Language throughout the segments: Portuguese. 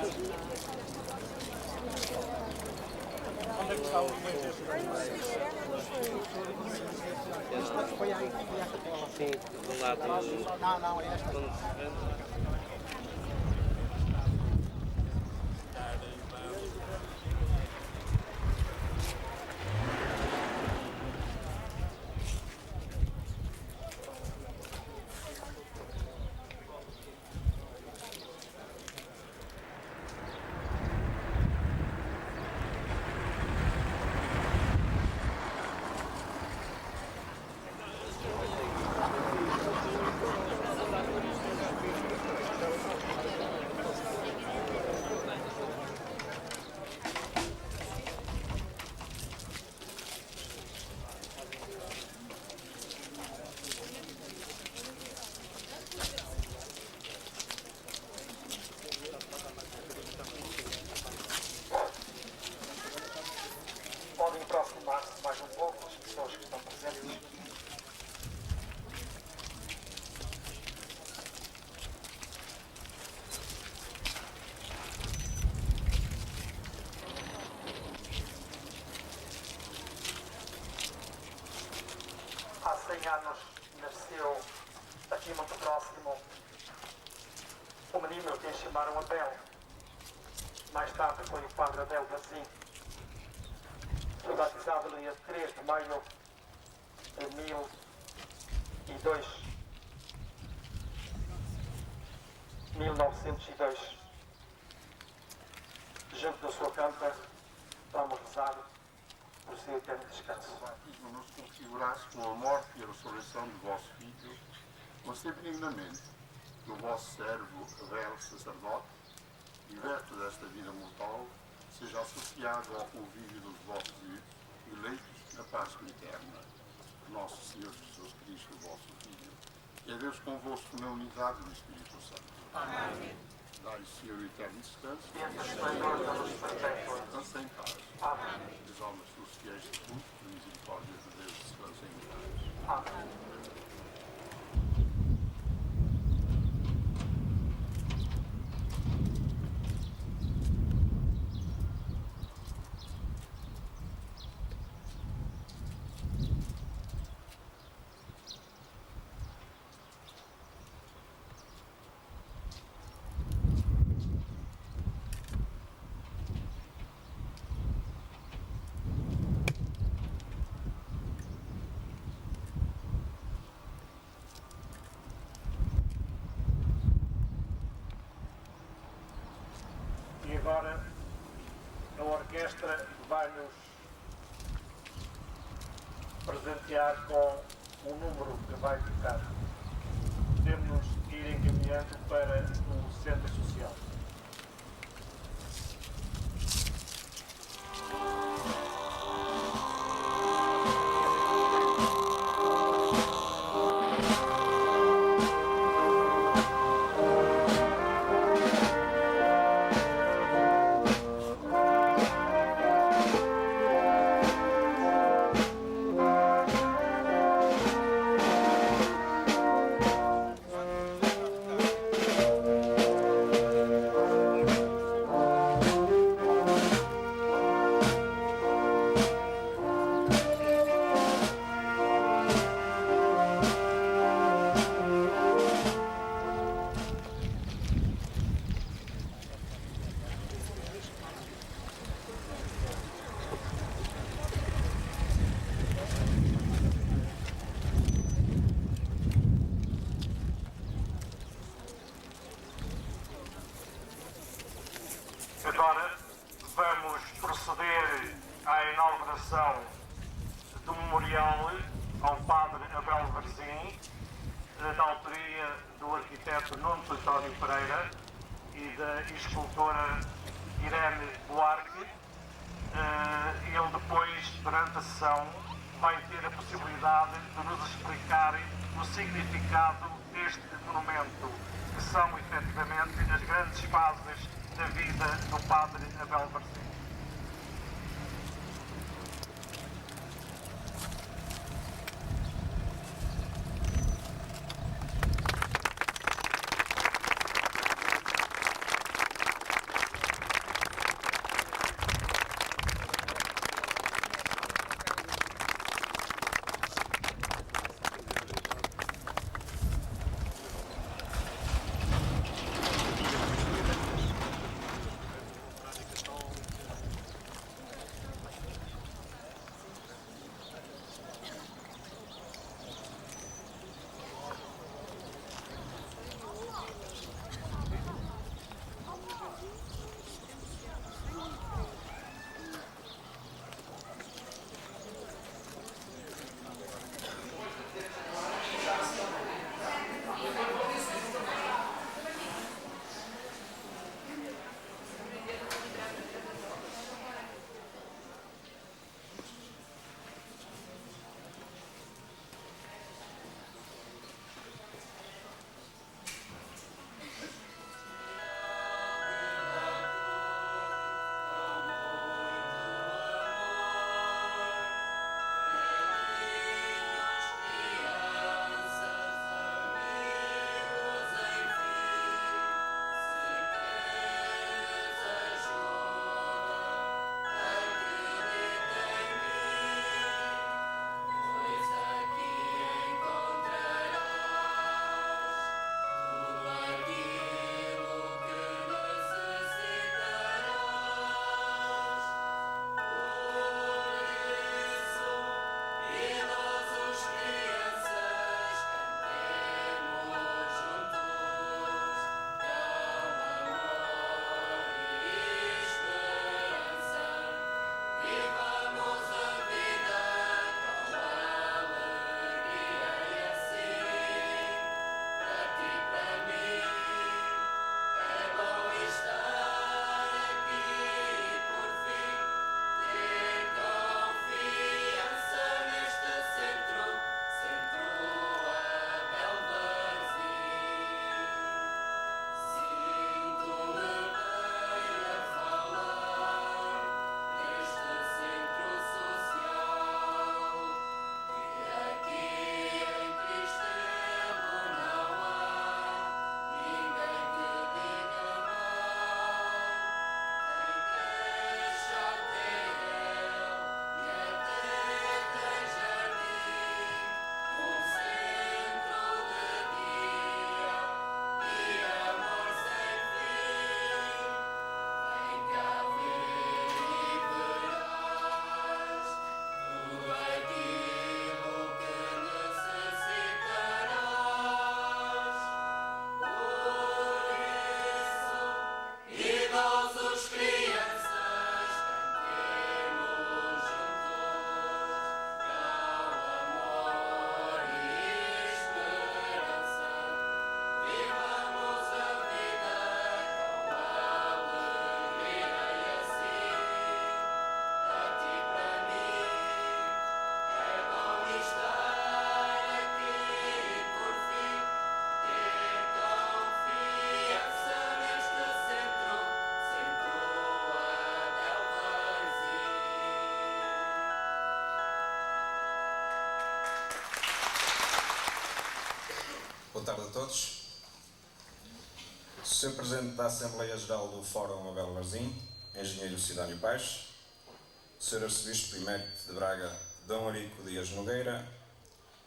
Onde é que está o documento? Foi aí, foi esta cola. Sim, do lado do... Não, é esta. Podem aproximar-se mais um pouco as pessoas que estão presentes. Há 100 anos nasceu, aqui muito próximo, um menino que chamaram Abel. Mais tarde foi o padre Abel Bazin. Foi batizado no dia 3 de maio de 1902. Junto da sua canta, vamos rezar por seu eterno descanso. O batismo nos configurasse com a morte e a ressurreição do vosso Filho, concede benignamente que o vosso servo, Abel, sacerdote, liberto desta vida mortal, seja associado ao convívio dos vossos eleitos na Páscoa eterna. Nosso Senhor Jesus Cristo, vosso Filho, e a Deus convosco na unidade do Espírito Santo. Amém. Dai, Senhor, o eterno descanso. E entre os esplendores da luz perpétua. Descansa em paz. Amém. As almas dos fiéis de culto, a misericórdia de Deus, descansa em paz. Amém. E agora a orquestra vai-nos presentear com um número que vai tocar. Podemos ir encaminhando para o centro social. Agora vamos proceder à inauguração do memorial ao Padre Abel Varzim, da autoria do arquiteto Nuno António Pereira e da escultora Irene Buarque. Ele depois, durante a sessão, vai ter a possibilidade de nos explicar o significado deste monumento, que são efetivamente as grandes fases da vida do Padre Abel Varzim. todos. Sr. Presidente da Assembleia Geral do Fórum Abel Varzim, Engenheiro Sidónio Paes, Sr. Arcebispo Emérito de Braga, D. Eurico Dias Nogueira,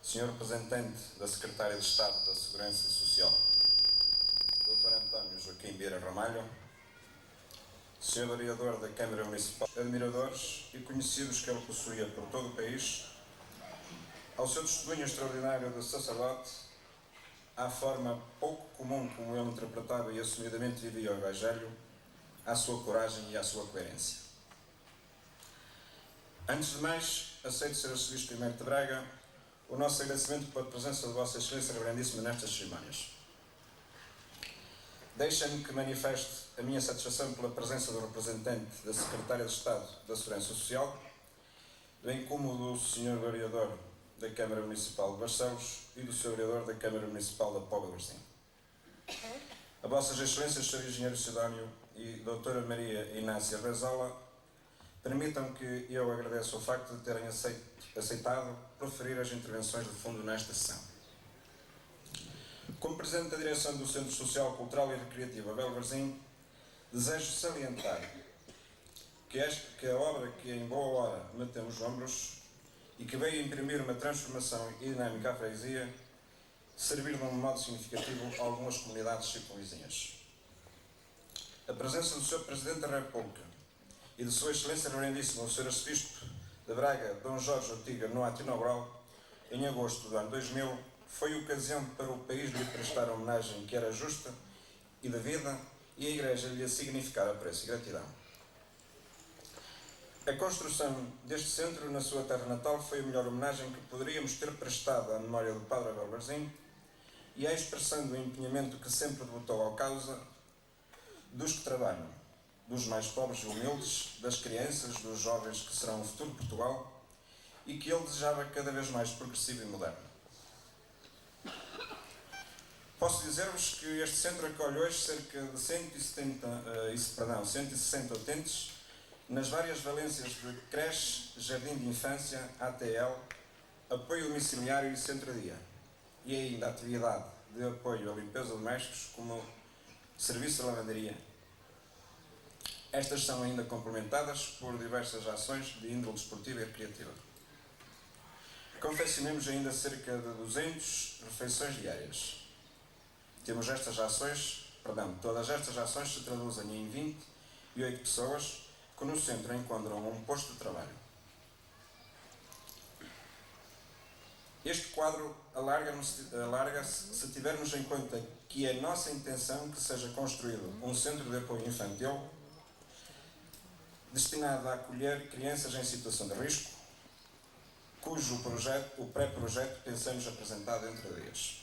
Sr. Representante da Secretária de Estado da Segurança Social, Dr. António Joaquim Vieira Ramalho, Sr. Vereador da Câmara Municipal, admiradores e conhecidos que ele possuía por todo o país, ao seu testemunho extraordinário de sacerdote, à forma pouco comum como ele interpretava e assumidamente vivia o Evangelho, à sua coragem e à sua coerência. Antes de mais, aceito, Sr. Arcebispo Emérito de Braga, o nosso agradecimento pela presença de Vossa Excelência Reverendíssima nestas cerimónias. Deixem-me que manifeste a minha satisfação pela presença do representante da Secretária de Estado da Segurança Social, bem como do Sr. Vereador da Câmara Municipal de Barcelos e do Sr. Vereador da Câmara Municipal da Póvoa de Varzim. A Vossas Excelências, Sr. Engenheiro Sidónio e Dra. Maria Inácia Rezola, permitam que eu agradeça o facto de terem aceitado proferir as intervenções de fundo nesta sessão. Como Presidente da Direção do Centro Social, Cultural e Recreativo Abel Varzim, desejo salientar que a obra que em boa hora metemos ombros e que veio imprimir uma transformação e dinâmica à freguesia, servir de um modo significativo a algumas comunidades circunvizinhas. A presença do Sr. Presidente da República e de Sua Excelência Reverendíssima, o Sr. Arcebispo de Braga, D. Jorge Ortiga, no ato inaugural, em agosto do ano 2000, foi ocasião para o país lhe prestar a homenagem que era justa e devida e a Igreja lhe significar apreço e gratidão. A construção deste centro na sua terra natal foi a melhor homenagem que poderíamos ter prestado à memória do Padre Abel Varzim e à expressão do empenhamento que sempre devotou à causa dos que trabalham, dos mais pobres e humildes, das crianças, dos jovens que serão o futuro de Portugal e que ele desejava cada vez mais progressivo e moderno. Posso dizer-vos que este centro acolhe hoje cerca de 160 utentes nas várias valências de creche, jardim de infância, ATL, apoio domiciliário e centro-dia, e ainda a atividade de apoio à limpeza de domésticos como serviço de lavanderia. Estas são ainda complementadas por diversas ações de índole desportiva e recreativa. Confeccionamos ainda cerca de 200 refeições diárias. Todas estas ações se traduzem em 28 pessoas que no centro encontram um posto de trabalho. Este quadro alarga-se se tivermos em conta que é nossa intenção que seja construído um centro de apoio infantil destinado a acolher crianças em situação de risco, cujo pré-projeto pensamos apresentar dentro de dias.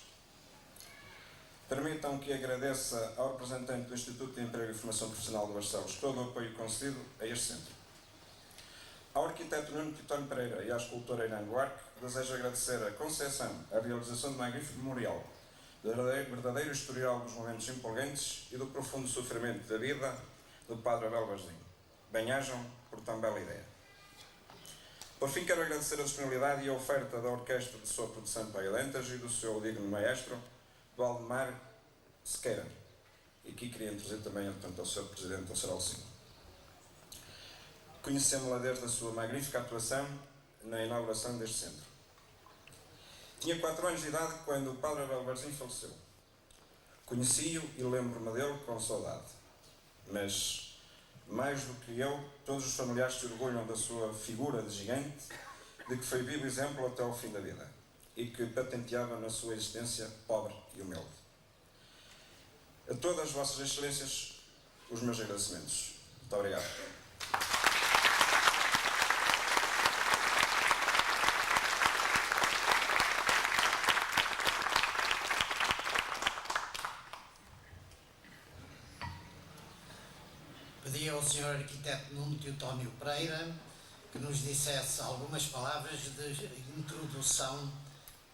Permitam que agradeça ao representante do Instituto de Emprego e Formação Profissional de Barcelos todo o apoio concedido a este centro. Ao arquiteto Nuno Titónio Pereira e à escultora Irã Buarque, desejo agradecer a concessão, a realização de magnífico memorial, do verdadeiro historial dos momentos empolgantes e do profundo sofrimento da vida do Padre Abel Varzim. Bem-ajam por tão bela ideia. Por fim, quero agradecer a disponibilidade e a oferta da Orquestra de Sopro de Santo Bailentas e do seu digno maestro, Valdemar Sequeira. E aqui queria trazer também, portanto, ao Sr. Presidente, ao Sr. Alcino. Conhecemos-la desde a sua magnífica atuação na inauguração deste centro. Tinha 4 anos de idade quando o Padre Abel Varzim faleceu. Conheci-o e lembro-me dele com saudade. Mas, mais do que eu, todos os familiares se orgulham da sua figura de gigante, de que foi vivo exemplo até ao fim da vida e que patenteava na sua existência pobre e humilde. A todas as Vossas Excelências, os meus agradecimentos. Muito obrigado. Pedi ao Sr. Arquiteto Nuno Titónio Pereira que nos dissesse algumas palavras de introdução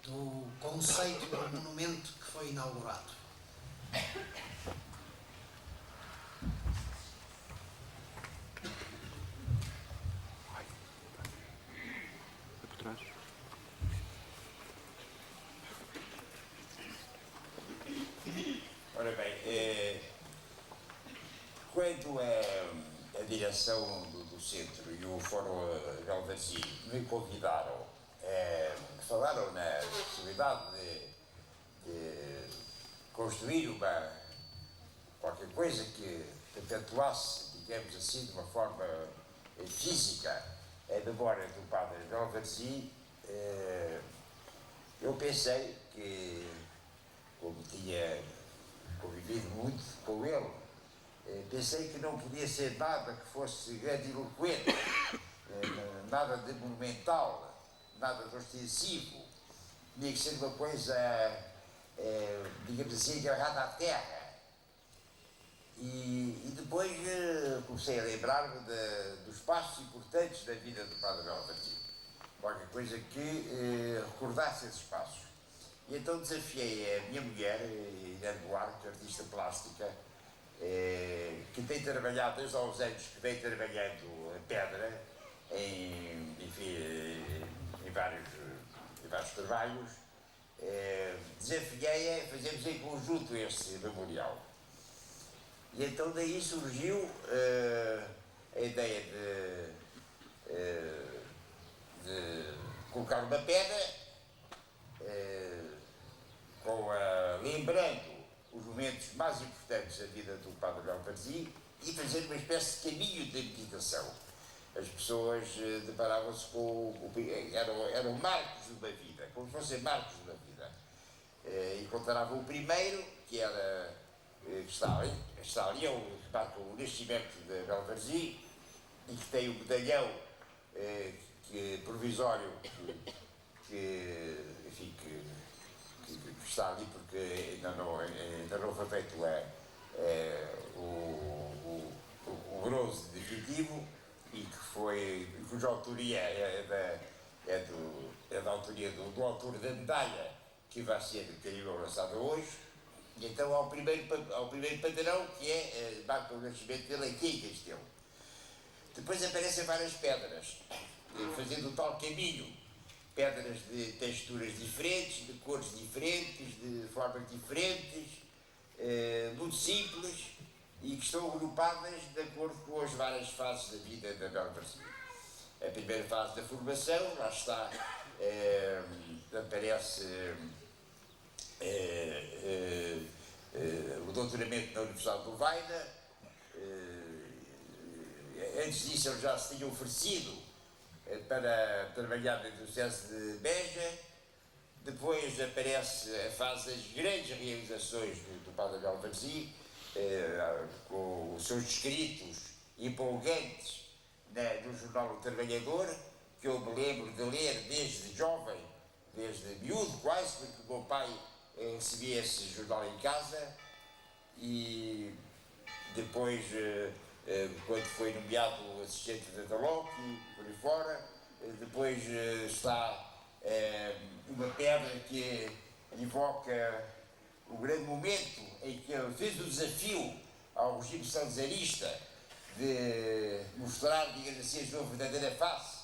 do conceito do monumento que foi inaugurado. Por trás. quando a direção do centro e o Fórum Belvazi me convidaram, falaram na possibilidade de construir qualquer coisa que perpetuasse, digamos assim, de uma forma física, a memória do padre Belvazi, eu pensei que, como tinha convivido muito com ele, pensei que não podia ser nada que fosse grandiloquente, nada de monumental, nada de ostensivo, tinha que ser uma coisa, digamos assim, agarrada à terra. E depois comecei a lembrar-me dos passos importantes da vida do padre Belvazi, qualquer coisa que recordasse esses passos. E então desafiei a minha mulher, Inês Duarte, artista plástica, que tem trabalhado desde há uns anos, que vem trabalhando a pedra em vários trabalhos. Desafiei a fazermos em conjunto este memorial. E então daí surgiu a ideia de colocar uma pedra lembrando os momentos mais importantes da vida do padre Belvazi e fazer uma espécie de caminho de meditação. As pessoas deparavam-se com eram marcos de uma vida, como se fossem marcos de uma vida. Encontravam o primeiro, que era que está ali, é o que marca o nascimento de Belvazi e que tem o medalhão provisório que está ali porque ainda não foi feito o bronze definitivo e cuja autoria é da autoria do autor da medalha que vai ser lançada hoje. E então há o primeiro padrão que marca o nascimento dele aqui em Castelo. Depois aparecem várias pedras, fazendo o tal caminho. Pedras de texturas diferentes, de cores diferentes, de formas diferentes, muito simples e que estão agrupadas de acordo com as várias fases da vida da Belvazi. A primeira fase da formação, lá está, aparece o doutoramento na Universidade de Lovaina. Antes disso ele já se tinha oferecido para trabalhar na Diocese de Beja. Depois aparece a fase das grandes realizações do padre Belvazi, com os seus escritos empolgantes no Jornal do Trabalhador, que eu me lembro de ler desde jovem, desde miúdo quase, porque o meu pai recebia esse jornal em casa. E depois, quando foi nomeado assistente da DALOC, por aí fora, depois está uma pedra que invoca o grande momento em que ele fez o desafio ao regime salazarista de mostrar, digamos assim, a sua verdadeira face,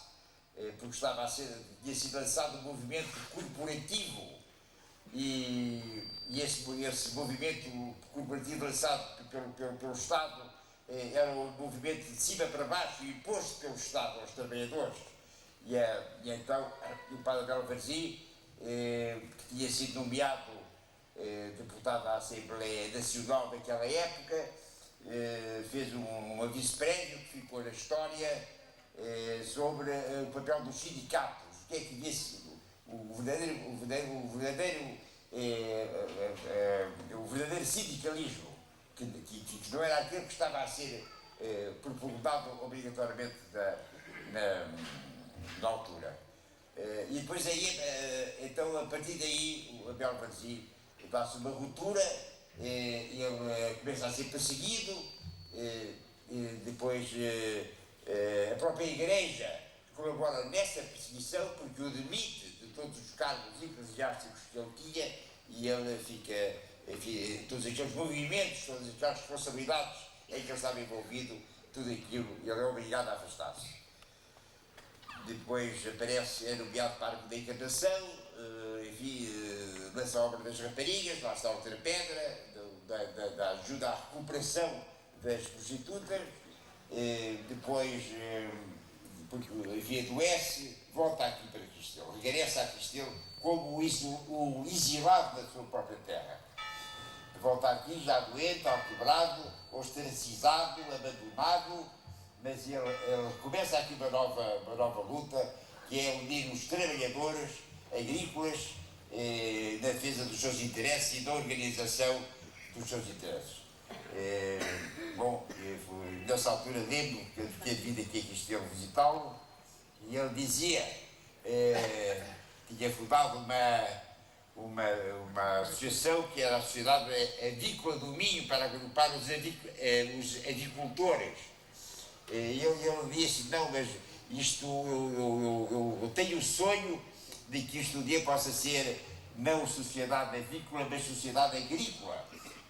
porque tinha sido lançado um movimento corporativo e esse movimento corporativo lançado pelo Estado era um movimento de cima para baixo e imposto pelo Estado aos trabalhadores. E então o padre Belvazi, que tinha sido nomeado deputado à Assembleia Nacional naquela época, fez um aviso-prévio que ficou na história sobre o papel dos sindicatos, o que é que disse o verdadeiro sindicalismo, que não era aquele que estava a ser propulgado obrigatoriamente na altura. E depois aí, então a partir daí, o Belvazi passa uma ruptura, ele começa a ser perseguido, depois a própria Igreja colabora nessa perseguição porque o demite de todos os cargos eclesiásticos que ele tinha e ele fica, enfim, todos aqueles movimentos, todas aquelas responsabilidades em que ele estava envolvido, tudo aquilo, ele é obrigado a afastar-se. Depois é nomeado pároco da Encarnação, enfim, lança a obra das raparigas, lá está outra pedra, da ajuda à recuperação das prostitutas, depois, porque havia adoece, volta aqui para Cristelo, regressa a Cristelo como o exilado da sua própria terra. Volta aqui já doente, quebrado, ostracizado, abandonado, mas ele começa aqui uma nova luta, que é unir os trabalhadores agrícolas na defesa dos seus interesses e na organização dos seus interesses. Nessa altura lembro que eu tinha vindo aqui a Cristelo visitá-lo e ele dizia, tinha fundado uma associação que era a Sociedade Avícola do Minho para agrupar os avicultores. E ele disse, não, mas isto, eu tenho o sonho de que isto um dia possa ser não sociedade avícola, mas sociedade agrícola,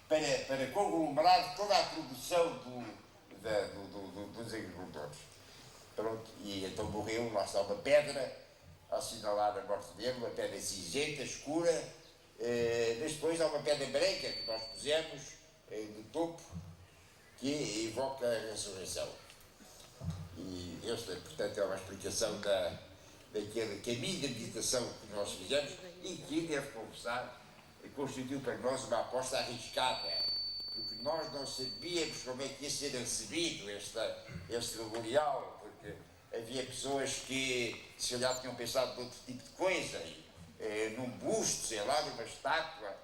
para conglomerar toda a produção dos agricultores. Pronto, e então morreu, lá está uma pedra a assinalar a morte dele, uma pedra cinzenta, escura, mas depois há uma pedra branca que nós pusemos no topo, que evoca a ressurreição. E esta, portanto, é uma explicação daquele caminho de meditação que nós fizemos e que, devo confessar, constituiu para nós uma aposta arriscada, porque nós não sabíamos como é que ia ser recebido este memorial, porque havia pessoas que se calhar tinham pensado outro tipo de coisa, num busto, sei lá, numa estátua,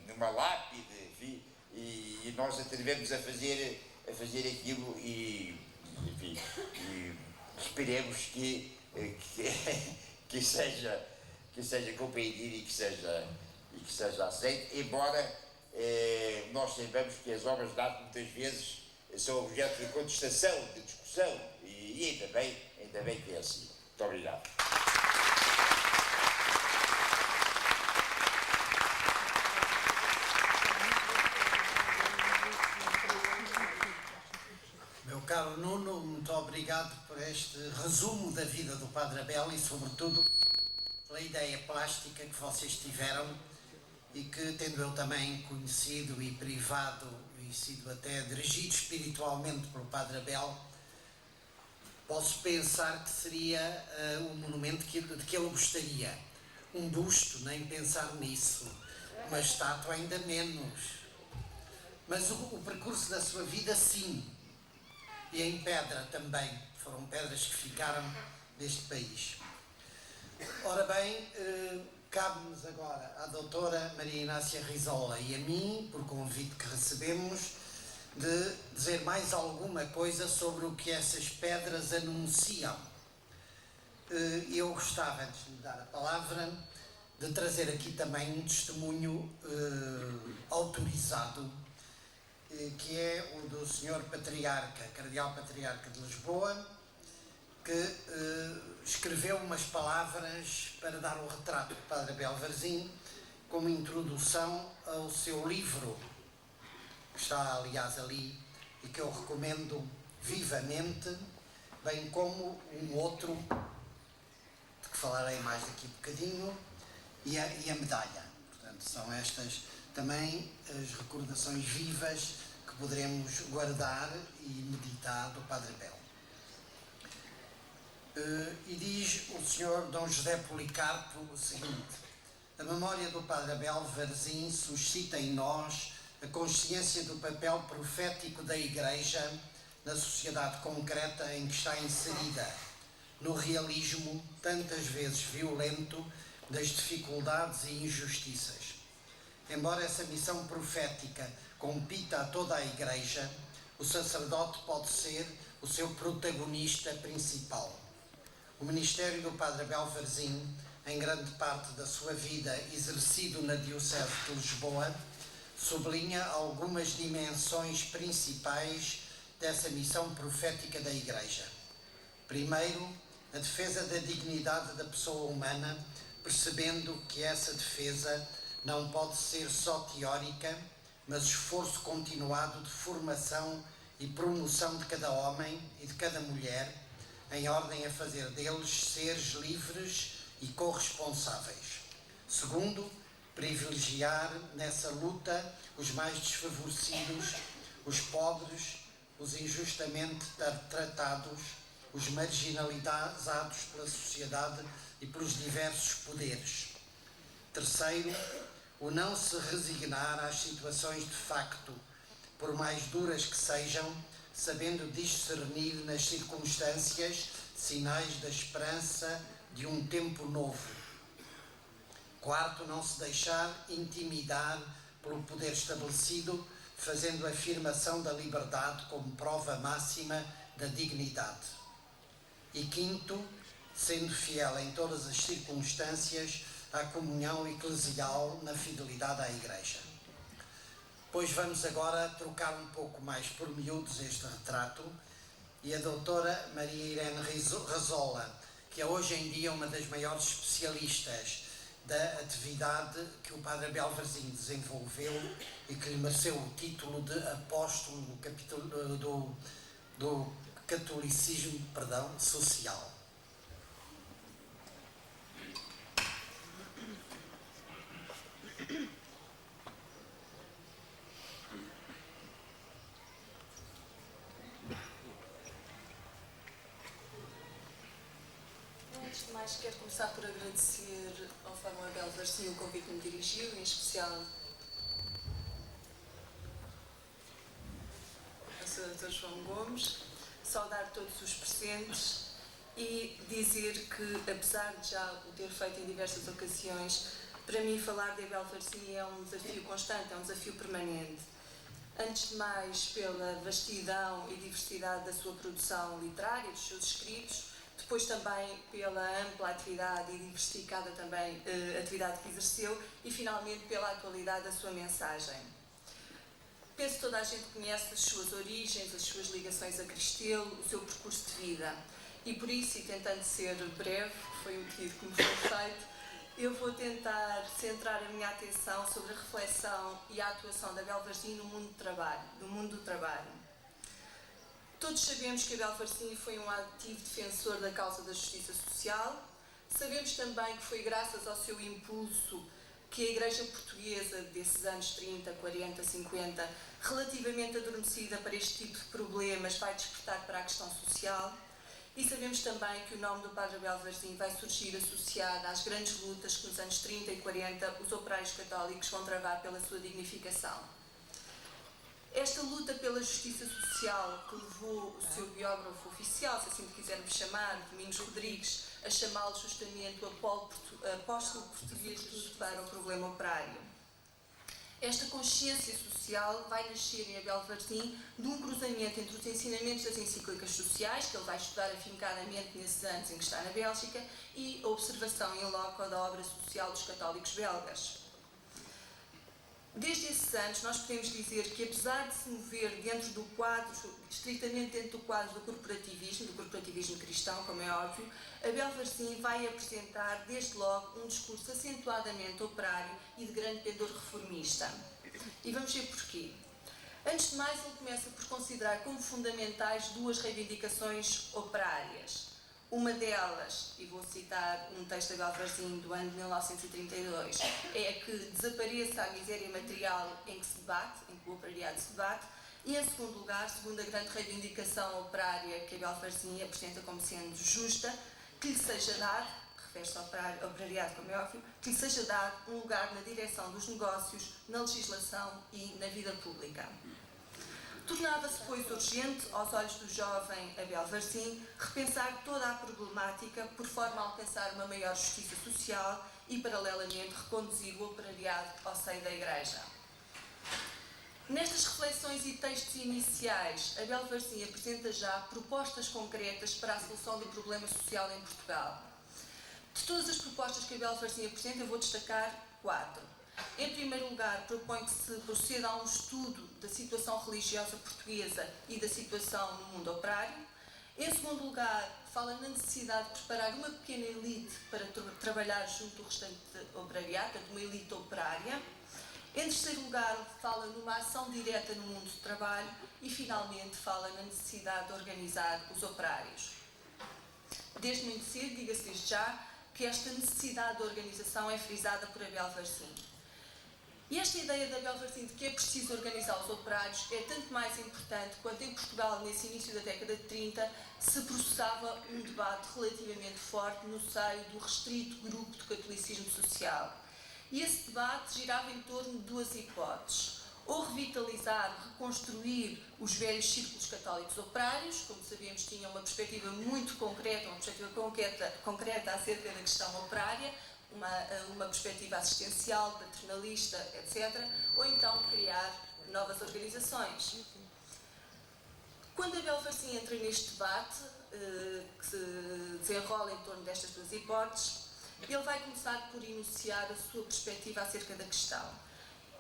numa lápide, enfim, e nós atrevemos a fazer aquilo e esperemos que seja compreendido e que seja aceito, embora nós saibamos que as obras de arte muitas vezes são objeto de contestação, de discussão, e ainda bem que é assim. Muito obrigado. Meu caro Nuno, muito obrigado por este resumo da vida do Padre Abel e, sobretudo, pela ideia plástica que vocês tiveram e que, tendo eu também conhecido e privado e sido até dirigido espiritualmente pelo Padre Abel, posso pensar que seria um monumento de que ele gostaria. Um busto, nem pensar nisso. Uma estátua, ainda menos. Mas o percurso da sua vida, sim. E em pedra também. Foram pedras que ficaram neste país. Ora bem, cabe-nos agora à doutora Maria Inácia Rizola e a mim, por convite que recebemos, de dizer mais alguma coisa sobre o que essas pedras anunciam. Eu gostava, antes de lhe dar a palavra, de trazer aqui também um testemunho autorizado, que é o do Sr. Patriarca, Cardeal Patriarca de Lisboa, que escreveu umas palavras para dar o retrato do Padre Abel Varzim como introdução ao seu livro, que está aliás ali e que eu recomendo vivamente, bem como um outro, de que falarei mais daqui a bocadinho, e a medalha. Portanto, são estas também as recordações vivas que poderemos guardar e meditar do Padre Abel. E diz o Sr. Dom José Policarpo o seguinte: a memória do Padre Abel Varzim suscita em nós a consciência do papel profético da Igreja na sociedade concreta em que está inserida, no realismo tantas vezes violento das dificuldades e injustiças. Embora essa missão profética compita a toda a Igreja, o sacerdote pode ser o seu protagonista principal. O ministério do Padre Abel Varzim, em grande parte da sua vida exercido na Diocese de Lisboa, sublinha algumas dimensões principais dessa missão profética da Igreja. Primeiro, a defesa da dignidade da pessoa humana, percebendo que essa defesa não pode ser só teórica, mas esforço continuado de formação e promoção de cada homem e de cada mulher, em ordem a fazer deles seres livres e corresponsáveis. Segundo, privilegiar nessa luta os mais desfavorecidos, os pobres, os injustamente tratados, os marginalizados pela sociedade e pelos diversos poderes. Terceiro, o não se resignar às situações de facto, por mais duras que sejam, sabendo discernir nas circunstâncias sinais da esperança de um tempo novo. Quarto, não se deixar intimidar pelo poder estabelecido, fazendo a afirmação da liberdade como prova máxima da dignidade. E quinto, sendo fiel em todas as circunstâncias à comunhão eclesial na fidelidade à Igreja. Pois vamos agora trocar um pouco mais por miúdos este retrato, e a doutora Maria Irene Razola, que é hoje em dia uma das maiores especialistas da atividade que o Padre Abel Varzim desenvolveu e que lhe mereceu o título de apóstolo do catolicismo social. Antes de mais, quero começar por agradecer ao Fórum Abel Varzim o convite que me dirigiu, em especial ao Sr. Dr. João Gomes, saudar todos os presentes e dizer que, apesar de já o ter feito em diversas ocasiões, para mim falar de Abel Varzim é um desafio constante, é um desafio permanente. Antes de mais, pela vastidão e diversidade da sua produção literária, dos seus escritos, depois também pela ampla atividade e diversificada também atividade que exerceu e finalmente pela atualidade da sua mensagem. Penso que toda a gente conhece as suas origens, as suas ligações a Cristelo, o seu percurso de vida e por isso, e tentando ser breve, que foi um pedido que me foi feito, eu vou tentar centrar a minha atenção sobre a reflexão e a atuação da Abel Varzim no mundo do trabalho. Todos sabemos que Abel Varzim foi um ativo defensor da causa da justiça social. Sabemos também que foi graças ao seu impulso que a Igreja Portuguesa desses anos 30, 40, 50, relativamente adormecida para este tipo de problemas, vai despertar para a questão social. E sabemos também que o nome do Padre Abel Varzim vai surgir associado às grandes lutas que nos anos 30 e 40 os operários católicos vão travar pela sua dignificação. Esta luta pela justiça social que levou o seu biógrafo oficial, se assim quisermos chamar, Domingos Rodrigues, a chamá-lo justamente o apóstolo português para o problema operário. Esta consciência social vai nascer em Abel Varzim de um cruzamento entre os ensinamentos das encíclicas sociais, que ele vai estudar afincadamente nesses anos em que está na Bélgica, e a observação in loco da obra social dos católicos belgas. Desde esses anos, nós podemos dizer que, apesar de se mover dentro do quadro, estritamente dentro do quadro do corporativismo cristão, como é óbvio, Abel Varzim vai apresentar, desde logo, um discurso acentuadamente operário e de grande pendor reformista. E vamos ver porquê. Antes de mais, ele começa por considerar como fundamentais duas reivindicações operárias. Uma delas, e vou citar um texto de Abel Varzim do ano de 1932, é que desapareça a miséria material em que se debate, em que o operariado se debate, e em segundo lugar, segundo a grande reivindicação operária que Abel Varzim apresenta como sendo justa, que lhe seja dado, refere-se ao operariado como é óbvio, que lhe seja dado um lugar na direção dos negócios, na legislação e na vida pública. Tornava-se, pois, urgente, aos olhos do jovem Abel Varzim, repensar toda a problemática por forma a alcançar uma maior justiça social e, paralelamente, reconduzir o operariado ao seio da Igreja. Nestas reflexões e textos iniciais, Abel Varzim apresenta já propostas concretas para a solução do problema social em Portugal. De todas as propostas que Abel Varzim apresenta, eu vou destacar 4. Em primeiro lugar, propõe que se proceda a um estudo da situação religiosa portuguesa e da situação no mundo operário. Em segundo lugar, fala na necessidade de preparar uma pequena elite para trabalhar junto do restante operariado, portanto, uma elite operária. Em terceiro lugar, fala numa ação direta no mundo do trabalho e, finalmente, fala na necessidade de organizar os operários. Desde muito cedo, diga-se desde já, que esta necessidade de organização é frisada por Abel Varzim. E esta ideia da Abel Varzim de que é preciso organizar os operários é tanto mais importante quanto em Portugal, nesse início da década de 30, se processava um debate relativamente forte no seio do restrito grupo do catolicismo social. E esse debate girava em torno de duas hipóteses: ou revitalizar, reconstruir os velhos círculos católicos operários, como sabemos tinham uma perspectiva muito concreta, uma perspectiva concreta acerca da questão operária, uma perspectiva assistencial, paternalista, etc., ou então criar novas organizações. Quando Abel Varzim entra neste debate, que se desenrola em torno destas duas hipóteses, ele vai começar por enunciar a sua perspectiva acerca da questão.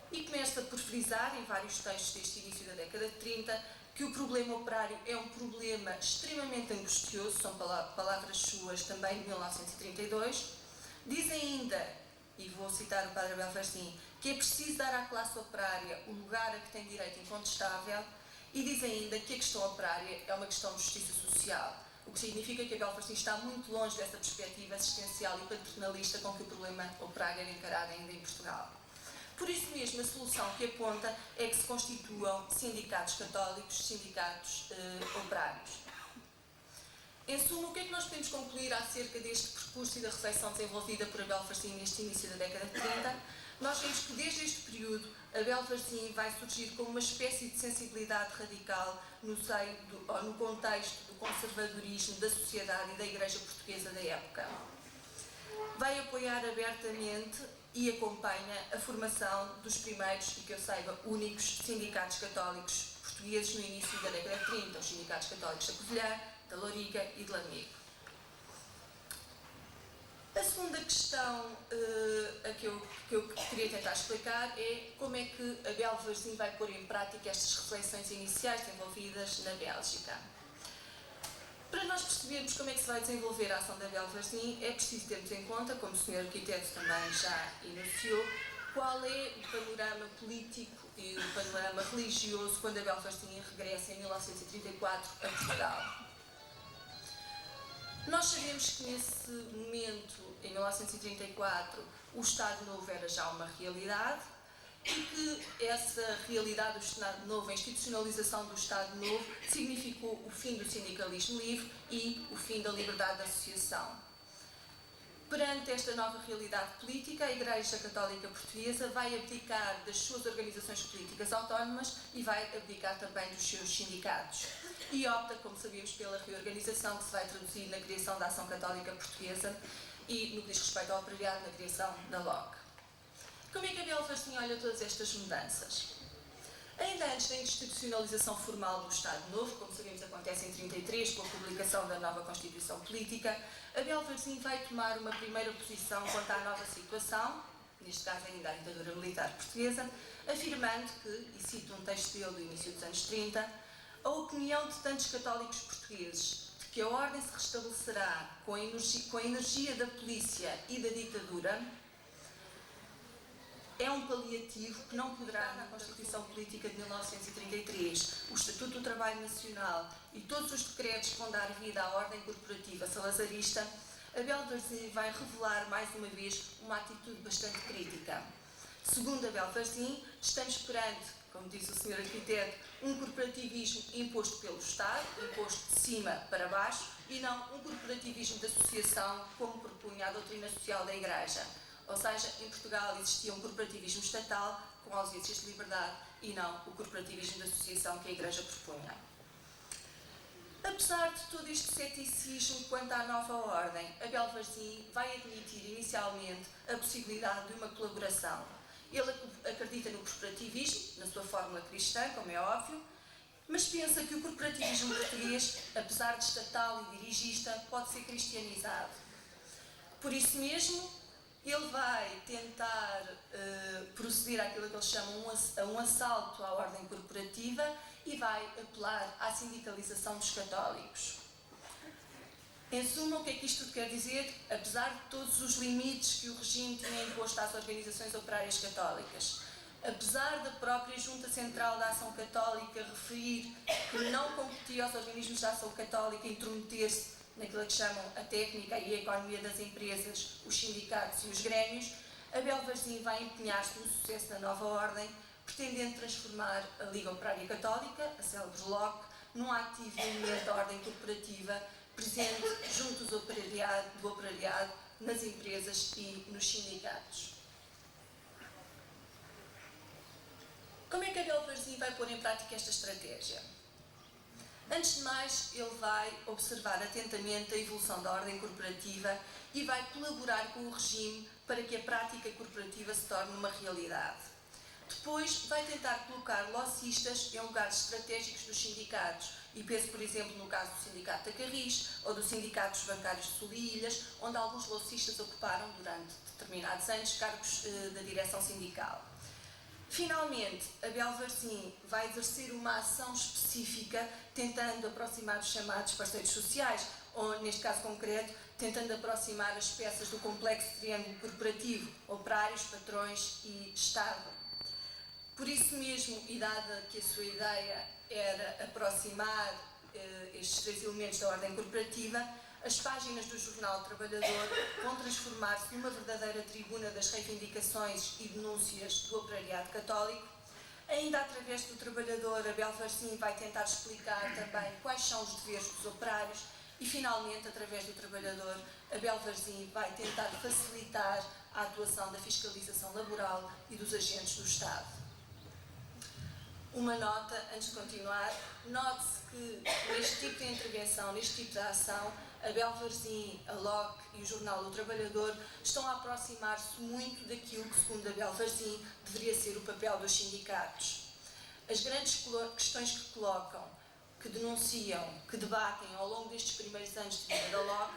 E começa por frisar, em vários textos deste início da década de 30, que o problema operário é um problema extremamente angustioso, são palavras suas também de 1932. Diz ainda, e vou citar o padre Abel Varzim, que é preciso dar à classe operária o lugar a que tem direito incontestável, e diz ainda que a questão operária é uma questão de justiça social, o que significa que Abel Varzim está muito longe dessa perspectiva assistencial e paternalista com que o problema operário era encarado ainda em Portugal. Por isso mesmo, a solução que aponta é que se constituam sindicatos católicos, sindicatos operários. Em suma, o que é que nós podemos concluir acerca deste percurso e da reflexão desenvolvida por Abel Varzim neste início da década de 30? Nós vemos que desde este período, Abel Varzim vai surgir como uma espécie de sensibilidade radical no contexto do conservadorismo da sociedade e da Igreja Portuguesa da época. Vai apoiar abertamente e acompanha a formação dos primeiros, e que eu saiba, únicos sindicatos católicos portugueses no início da década de 30, os sindicatos católicos da Covilhã, da Loriga e de Lamego. A segunda questão a que eu queria tentar explicar é como é que Abel Varzim vai pôr em prática estas reflexões iniciais desenvolvidas na Bélgica. Para nós percebermos como é que se vai desenvolver a ação da Abel Varzim, é preciso termos em conta, como o Sr. Arquiteto também já enunciou, qual é o panorama político e o panorama religioso quando Abel Varzim regressa em 1934 a Portugal. Nós sabemos que nesse momento, em 1934, o Estado Novo era já uma realidade e que essa realidade do Estado Novo, a institucionalização do Estado Novo, significou o fim do sindicalismo livre e o fim da liberdade de associação. Perante esta nova realidade política, a Igreja Católica Portuguesa vai abdicar das suas organizações políticas autónomas e vai abdicar também dos seus sindicatos. E opta, como sabemos, pela reorganização que se vai traduzir na criação da Ação Católica Portuguesa e, no que diz respeito ao operariado, na criação da LOC. Como é que Abel Varzim olha todas estas mudanças? Ainda antes da institucionalização formal do Estado Novo, como sabemos acontece em 1933, com a publicação da nova Constituição Política, Abel Varzim vai tomar uma primeira posição quanto à nova situação, neste caso ainda a ditadura militar portuguesa, afirmando que, e cito um texto dele do início dos anos 30, a opinião de tantos católicos portugueses de que a ordem se restabelecerá com a energia da polícia e da ditadura é um paliativo que não poderá, na Constituição Política de 1933, o Estatuto do Trabalho Nacional e todos os decretos que vão dar vida à ordem corporativa salazarista. Abel Varzim vai revelar mais uma vez uma atitude bastante crítica. Segundo Abel Varzim, estamos perante, como diz o Sr. Arquiteto, um corporativismo imposto pelo Estado, imposto de cima para baixo, e não um corporativismo de associação, como propunha a doutrina social da Igreja. Ou seja, em Portugal existia um corporativismo estatal com ausências de liberdade e não o corporativismo de associação que a Igreja propunha. Apesar de todo este ceticismo quanto à nova ordem, Abel Varzim vai admitir inicialmente a possibilidade de uma colaboração. Ele acredita no corporativismo, na sua fórmula cristã, como é óbvio, mas pensa que o corporativismo português, apesar de estatal e dirigista, pode ser cristianizado. Por isso mesmo, ele vai tentar proceder àquilo que eles chamam um assalto à ordem corporativa e vai apelar à sindicalização dos católicos. Em suma, o que é que isto quer dizer? Apesar de todos os limites que o regime tinha imposto às organizações operárias católicas, apesar da própria Junta Central da Ação Católica referir que não competia aos organismos da Ação Católica intrometer-se naquilo que chamam a técnica e a economia das empresas, os sindicatos e os grêmios, Abel Varzim vai empenhar-se no sucesso da nova ordem, pretendendo transformar a Liga Operária Católica, a célebre LOC, num ativo elemento da ordem corporativa, presente junto do operariado, nas empresas e nos sindicatos. Como é que Abel Varzim vai pôr em prática esta estratégia? Antes de mais, ele vai observar atentamente a evolução da ordem corporativa e vai colaborar com o regime para que a prática corporativa se torne uma realidade. Depois, vai tentar colocar locistas em lugares estratégicos dos sindicatos, e penso, por exemplo, no caso do Sindicato da Carris ou do Sindicato dos Bancários de Sul e Ilhas, onde alguns locistas ocuparam durante determinados anos cargos da direção sindical. Finalmente, Abel Varzim vai exercer uma ação específica tentando aproximar os chamados parceiros sociais, ou, neste caso concreto, tentando aproximar as peças do complexo triângulo corporativo, operários, patrões e Estado. Por isso mesmo, e dada que a sua ideia era aproximar estes três elementos da ordem corporativa, as páginas do Jornal Trabalhador vão transformar-se numa verdadeira tribuna das reivindicações e denúncias do operariado católico. Ainda através do Trabalhador, Abel Varzim vai tentar explicar também quais são os deveres dos operários e, finalmente, através do Trabalhador, Abel Varzim vai tentar facilitar a atuação da fiscalização laboral e dos agentes do Estado. Uma nota, antes de continuar, note-se que neste tipo de intervenção, neste tipo de ação, Abel Varzim, a LOC e o Jornal do Trabalhador estão a aproximar-se muito daquilo que, segundo Abel Varzim, deveria ser o papel dos sindicatos. As grandes questões que colocam, que denunciam, que debatem ao longo destes primeiros anos de vida da LOC,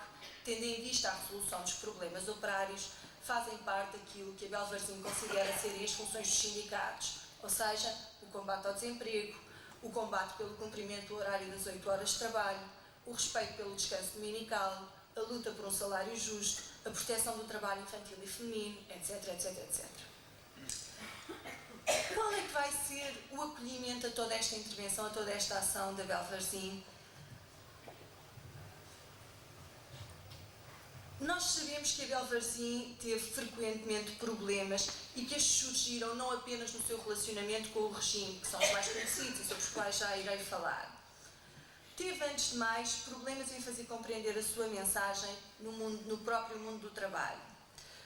tendo em vista a resolução dos problemas operários, fazem parte daquilo que Abel Varzim considera serem as funções dos sindicatos, ou seja, o combate ao desemprego, o combate pelo cumprimento do horário das 8 horas de trabalho, o respeito pelo descanso dominical, a luta por um salário justo, a proteção do trabalho infantil e feminino, etc, etc, etc. Qual é que vai ser o acolhimento a toda esta intervenção, a toda esta ação de Abel Varzim? Nós sabemos que Abel Varzim teve frequentemente problemas e que estes surgiram não apenas no seu relacionamento com o regime, que são os mais conhecidos e sobre os quais já irei falar. Teve, antes de mais, problemas em fazer compreender a sua mensagem no próprio mundo do trabalho.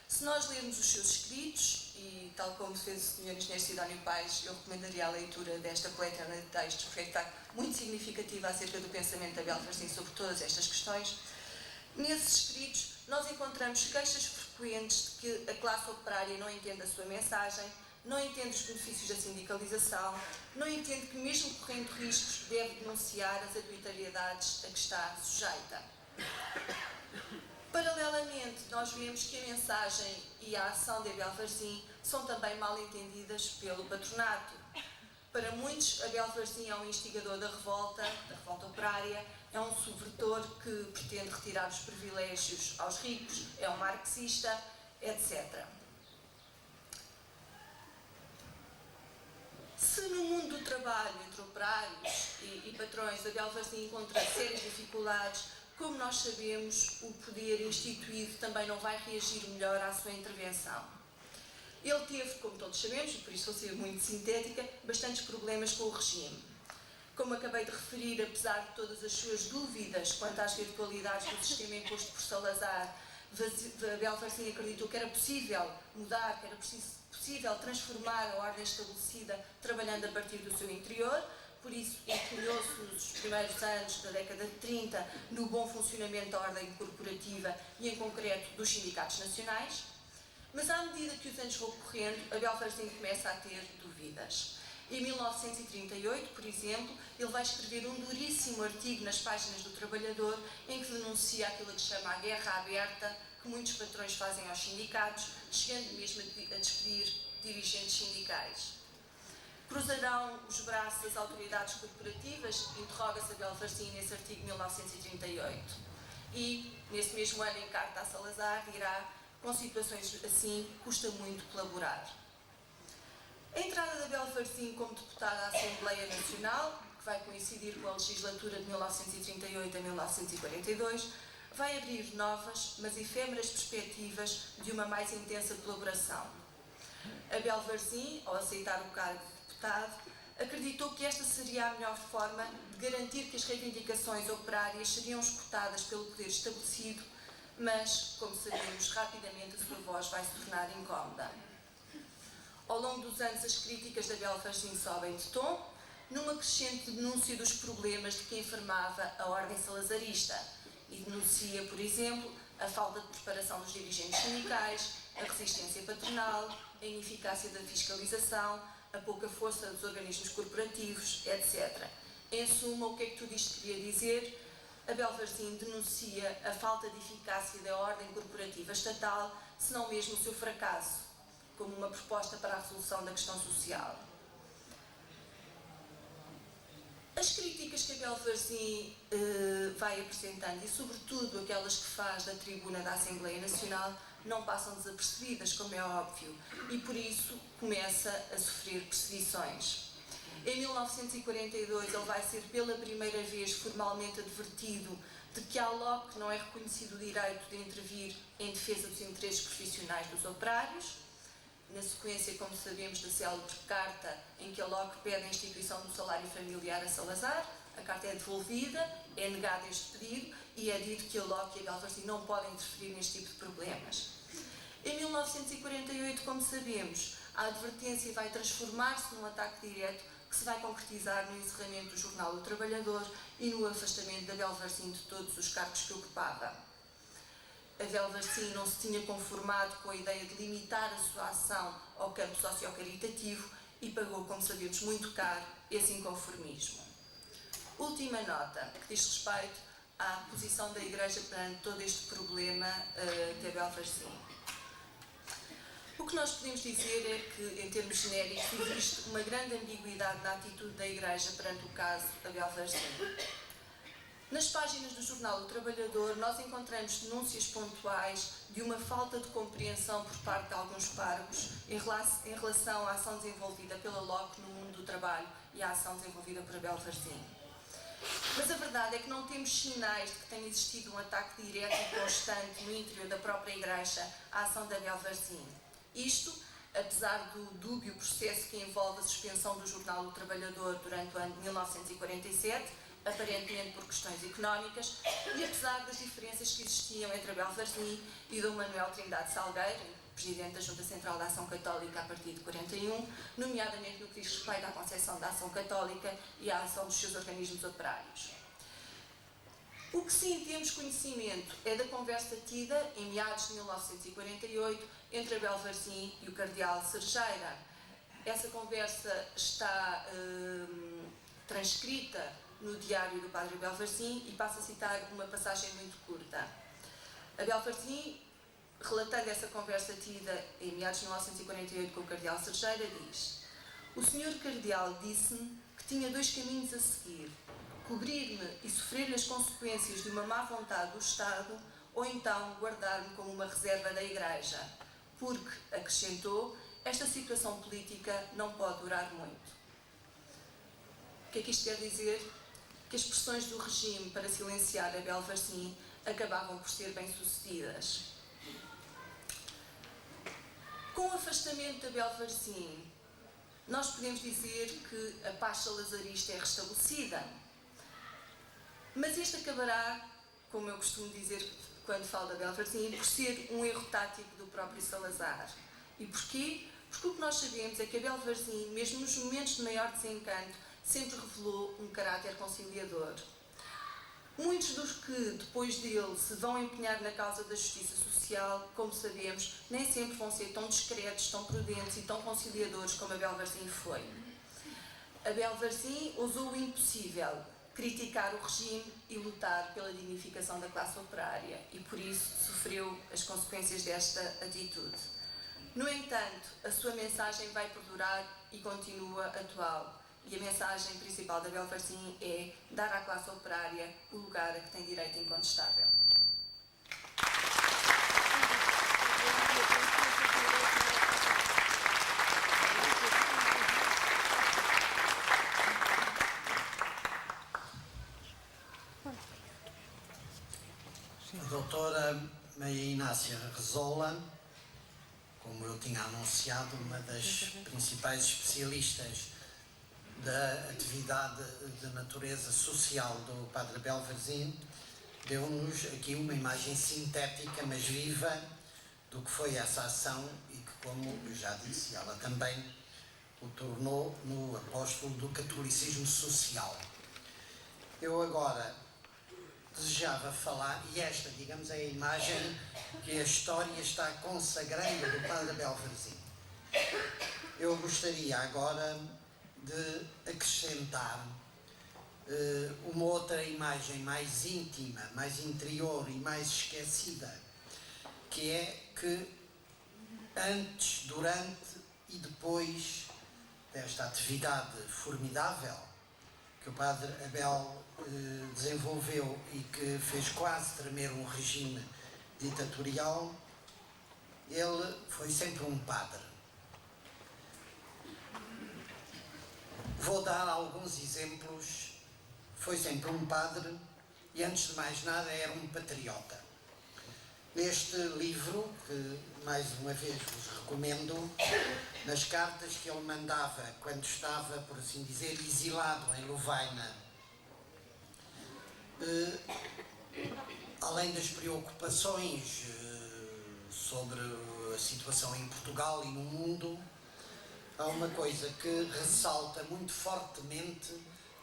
Se nós lermos os seus escritos, e tal como fez o Sr. Engenheiro Sidónio Paes, eu recomendaria a leitura desta coletânea de textos, porque está muito significativa acerca do pensamento de Abel Varzim sobre todas estas questões. Nesses escritos, nós encontramos queixas frequentes de que a classe operária não entende a sua mensagem, não entende os benefícios da sindicalização, não entende que, mesmo correndo riscos, deve denunciar as arbitrariedades a que está sujeita. Paralelamente, nós vemos que a mensagem e a ação de Abel Varzim são também mal entendidas pelo patronato. Para muitos, Abel Varzim é um instigador da revolta operária, é um subvertor que pretende retirar os privilégios aos ricos, é um marxista, etc. Se no mundo do trabalho, entre operários e patrões, Abel Varzim encontra sérias dificuldades, como nós sabemos, o poder instituído também não vai reagir melhor à sua intervenção. Ele teve, como todos sabemos, e por isso vou ser muito sintética, bastantes problemas com o regime. Como acabei de referir, apesar de todas as suas dúvidas quanto às virtualidades do sistema imposto por Salazar, Abel Varzim acreditou que era possível mudar, que era possível transformar a ordem estabelecida trabalhando a partir do seu interior. Por isso, empenhou-se nos primeiros anos da década de 30 no bom funcionamento da ordem corporativa e, em concreto, dos sindicatos nacionais. Mas, à medida que os anos vão correndo, Abel Varzim começa a ter dúvidas. Em 1938, por exemplo, ele vai escrever um duríssimo artigo nas páginas do Trabalhador em que denuncia aquilo que chama a guerra aberta que muitos patrões fazem aos sindicatos, chegando mesmo a despedir dirigentes sindicais. Cruzarão os braços das autoridades corporativas? Interroga-se Abel Varzim nesse artigo de 1938. E, nesse mesmo ano, em carta a Salazar, dirá: com situações assim, custa muito colaborar. A entrada de Abel Varzim como deputado à Assembleia Nacional, que vai coincidir com a legislatura de 1938 a 1942, vai abrir novas, mas efêmeras perspectivas de uma mais intensa colaboração. Abel Varzim, ao aceitar o cargo de deputado, acreditou que esta seria a melhor forma de garantir que as reivindicações operárias seriam escutadas pelo poder estabelecido, mas, como sabemos, rapidamente a sua voz vai se tornar incómoda. Ao longo dos anos, as críticas de Abel Varzim sobem de tom, numa crescente denúncia dos problemas de que enfermava a ordem salazarista, e denuncia, por exemplo, a falta de preparação dos dirigentes sindicais, a resistência patronal, a ineficácia da fiscalização, a pouca força dos organismos corporativos, etc. Em suma, o que é que tudo isto queria dizer? Abel Varzim denuncia a falta de eficácia da ordem corporativa estatal, se não mesmo o seu fracasso, como uma proposta para a resolução da questão social. As críticas que Abel Varzim vai apresentando, e sobretudo aquelas que faz da tribuna da Assembleia Nacional, não passam desapercebidas, como é óbvio, e por isso começa a sofrer perseguições. Em 1942, ele vai ser pela primeira vez formalmente advertido de que à LOC não é reconhecido o direito de intervir em defesa dos interesses profissionais dos operários. Na sequência, como sabemos, da célebre carta em que a LOC pede a instituição do salário familiar a Salazar, a carta é devolvida, é negado este pedido e é dito que a LOC e a Abel Varzim não podem interferir neste tipo de problemas. Em 1948, como sabemos, a advertência vai transformar-se num ataque direto que se vai concretizar no encerramento do Jornal do Trabalhador e no afastamento de Abel Varzim de todos os cargos que ocupava. Abel Varzim não se tinha conformado com a ideia de limitar a sua ação ao campo socio-caritativo e pagou, como sabemos, muito caro esse inconformismo. Última nota, que diz respeito à posição da Igreja perante todo este problema de Abel Varzim. O que nós podemos dizer é que, em termos genéricos, existe uma grande ambiguidade na atitude da Igreja perante o caso Abel Varzim. Nas páginas do Jornal do Trabalhador, nós encontramos denúncias pontuais de uma falta de compreensão por parte de alguns párocos em relação à ação desenvolvida pela LOC no mundo do trabalho e à ação desenvolvida por Abel Varzim. Mas a verdade é que não temos sinais de que tenha existido um ataque direto e constante no interior da própria Igreja à ação de Abel Varzim. Isto, apesar do dúbio processo que envolve a suspensão do Jornal do Trabalhador durante o ano de 1947, aparentemente por questões económicas, e apesar das diferenças que existiam entre Abel Varzim e Dom Manuel Trindade Salgueiro, presidente da Junta Central da Ação Católica a partir de 41, nomeadamente no que diz respeito à concepção da ação católica e à ação dos seus organismos operários. O que sim temos conhecimento é da conversa tida em meados de 1948 entre Abel Varzim e o cardeal Serjeira. Essa conversa está transcrita no diário do padre Abel Varzim e passo a citar uma passagem muito curta. Abel Varzim, relatando essa conversa tida em meados de 1948 com o cardeal Serjeira, diz: "O senhor cardeal disse-me que tinha dois caminhos a seguir: cobrir-me e sofrer as consequências de uma má vontade do Estado, ou então guardar-me como uma reserva da Igreja, porque, acrescentou, esta situação política não pode durar muito." O que é que isto quer dizer? Que as pressões do regime para silenciar Abel Varzim acabavam por ser bem-sucedidas. Com o afastamento de Abel Varzim, nós podemos dizer que a paz salazarista é restabelecida. Mas este acabará, como eu costumo dizer quando falo de Abel Varzim, por ser um erro tático do próprio Salazar. E porquê? Porque o que nós sabemos é que Abel Varzim, mesmo nos momentos de maior desencanto, sempre revelou um caráter conciliador. Muitos dos que, depois dele, se vão empenhar na causa da justiça social, como sabemos, nem sempre vão ser tão discretos, tão prudentes e tão conciliadores como Abel Varzim foi. Abel Varzim ousou o impossível: criticar o regime e lutar pela dignificação da classe operária, e por isso sofreu as consequências desta atitude. No entanto, a sua mensagem vai perdurar e continua atual. E a mensagem principal de Abel Varzim é dar à classe operária o lugar a que tem direito incontestável. doutora Maria Inácia Rezola, como eu tinha anunciado, uma das principais especialistas da atividade de natureza social do Padre Abel Varzim, deu-nos aqui uma imagem sintética, mas viva, do que foi essa ação e que, como eu já disse, ela também o tornou no apóstolo do catolicismo social. Eu agora desejava falar, e esta, digamos, é a imagem que a história está consagrando do Padre Abel Varzim. Eu gostaria agora de acrescentar uma outra imagem mais íntima, mais interior e mais esquecida, que é que antes, durante e depois desta atividade formidável que o Padre Abel desenvolveu e que fez quase tremer um regime ditatorial, ele foi sempre um padre. Vou dar alguns exemplos. Foi sempre um padre e, antes de mais nada, era um patriota. Neste livro, que mais uma vez vos recomendo, nas cartas que ele mandava quando estava, por assim dizer, exilado em Lovaina, além das preocupações sobre a situação em Portugal e no mundo, há uma coisa que ressalta muito fortemente,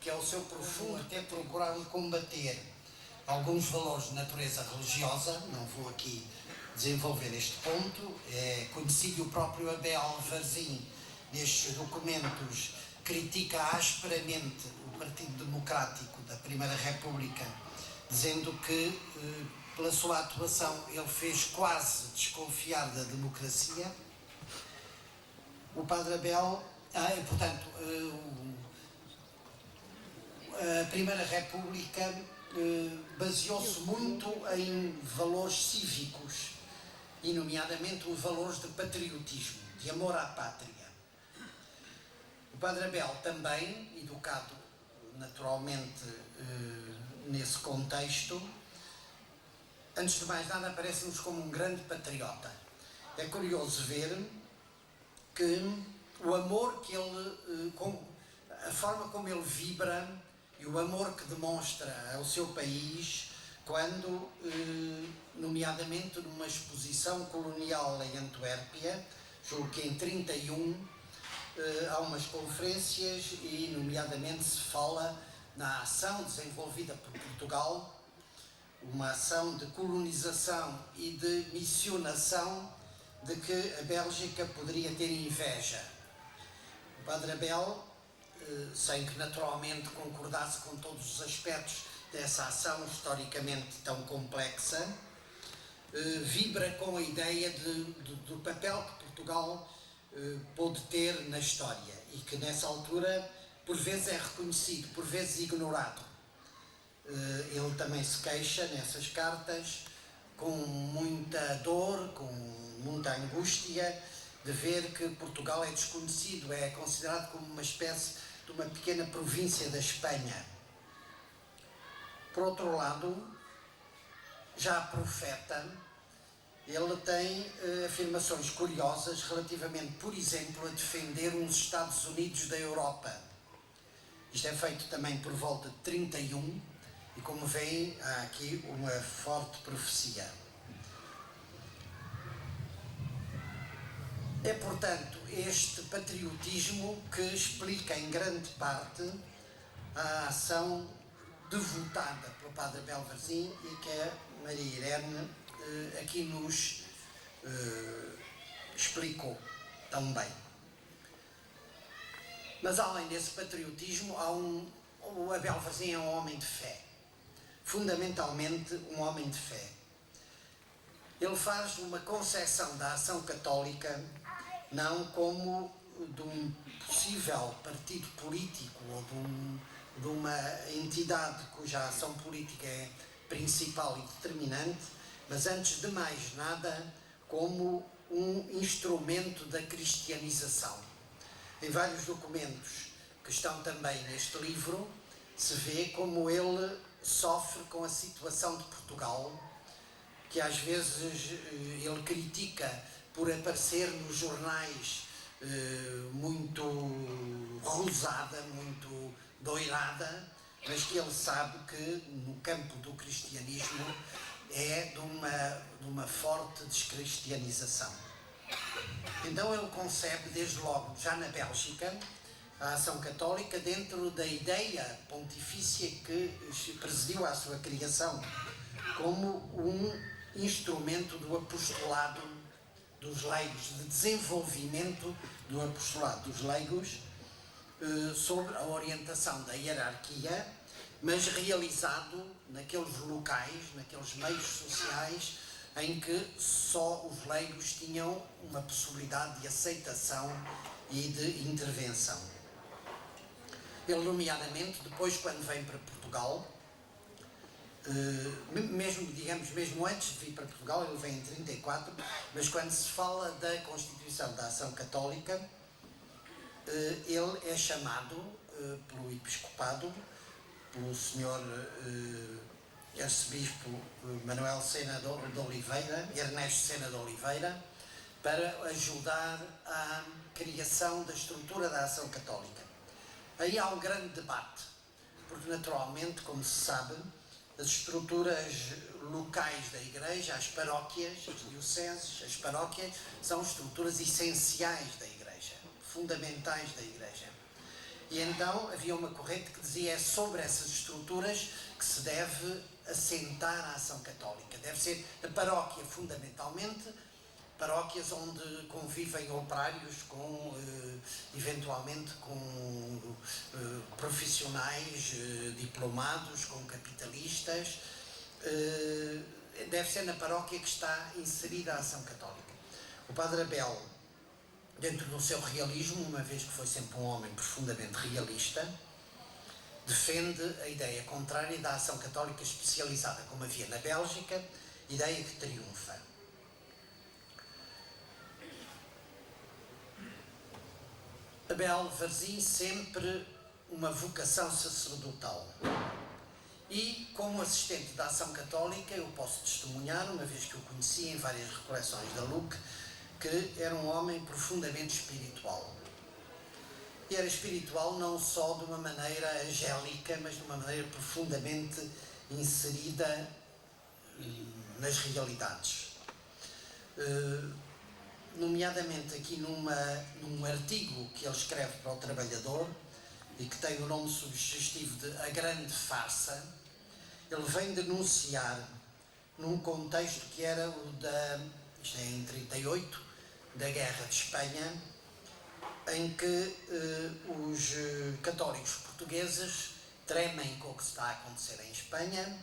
que é o seu profundo que é procurar combater alguns valores de natureza religiosa. Não vou aqui desenvolver este ponto. É conhecido o próprio Abel Varzim, nestes documentos, critica asperamente o Partido Democrático da Primeira República, dizendo que, pela sua atuação, ele fez quase desconfiar da democracia. O Padre Abel, portanto, a Primeira República baseou-se muito em valores cívicos, e nomeadamente os valores de patriotismo, de amor à pátria. O Padre Abel também, educado naturalmente nesse contexto, antes de mais nada aparece-nos como um grande patriota. É curioso ver que o amor que ele, a forma como ele vibra e o amor que demonstra ao seu país, quando, nomeadamente numa exposição colonial em Antuérpia, julgo que em 31, há umas conferências e, nomeadamente, se fala na ação desenvolvida por Portugal, uma ação de colonização e de missionação, de que a Bélgica poderia ter inveja. O Padre Abel, sem que naturalmente concordasse com todos os aspectos dessa ação historicamente tão complexa, vibra com a ideia do papel que Portugal pôde ter na história e que nessa altura por vezes é reconhecido, por vezes ignorado. Ele também se queixa nessas cartas com muita dor, com muita angústia, de ver que Portugal é desconhecido, é considerado como uma espécie de uma pequena província da Espanha. Por outro lado, já profeta, ele tem afirmações curiosas relativamente, por exemplo, a defender uns Estados Unidos da Europa. Isto é feito também por volta de 31, e como veem, há aqui uma forte profecia. É, portanto, este patriotismo que explica em grande parte a ação devotada pelo Padre Abel Varzim e que a Maria Irene aqui nos explicou tão bem. Mas além desse patriotismo, o Abel Varzim é um homem de fé, fundamentalmente um homem de fé. Ele faz uma concepção da ação católica não como de um possível partido político ou de uma entidade cuja ação política é principal e determinante, mas antes de mais nada como um instrumento da cristianização. Em vários documentos que estão também neste livro, se vê como ele sofre com a situação de Portugal que às vezes ele critica por aparecer nos jornais muito rosada, muito doirada, mas que ele sabe que no campo do cristianismo é de uma forte descristianização. Então ele concebe desde logo, já na Bélgica, a ação católica dentro da ideia pontifícia que presidiu à sua criação, como um instrumento do apostolado dos leigos, de desenvolvimento do apostolado dos leigos, sobre a orientação da hierarquia, mas realizado naqueles locais, naqueles meios sociais em que só os leigos tinham uma possibilidade de aceitação e de intervenção. Ele, nomeadamente, depois, quando vem para Portugal, mesmo antes de vir para Portugal, ele vem em 34, mas quando se fala da Constituição da Ação Católica, ele é chamado pelo Episcopado, pelo Sr. Arcebispo Manuel Sena de Oliveira, Ernesto Sena de Oliveira, para ajudar à criação da estrutura da Ação Católica. Aí há um grande debate, porque naturalmente, como se sabe, as estruturas locais da Igreja, as paróquias, as dioceses, as paróquias, são estruturas essenciais da Igreja, fundamentais da Igreja. E então havia uma corrente que dizia é sobre essas estruturas que se deve assentar a ação católica. Deve ser a paróquia, fundamentalmente, paróquias onde convivem operários eventualmente com profissionais diplomados, com capitalistas. Deve ser na paróquia que está inserida a ação católica. O Padre Abel, dentro do seu realismo, uma vez que foi sempre um homem profundamente realista, defende a ideia contrária da ação católica especializada, como havia na Bélgica, ideia que triunfa. Abel Varzim sempre uma vocação sacerdotal. E, como assistente da Ação Católica, eu posso testemunhar, uma vez que o conheci em várias recoleções da LUC, que era um homem profundamente espiritual. E era espiritual não só de uma maneira angélica, mas de uma maneira profundamente inserida nas realidades. Nomeadamente aqui num artigo que ele escreve para o Trabalhador, e que tem o nome sugestivo de A Grande Farsa, ele vem denunciar, num contexto que era o isto é em 38, da Guerra de Espanha, em que os católicos portugueses tremem com o que está a acontecer em Espanha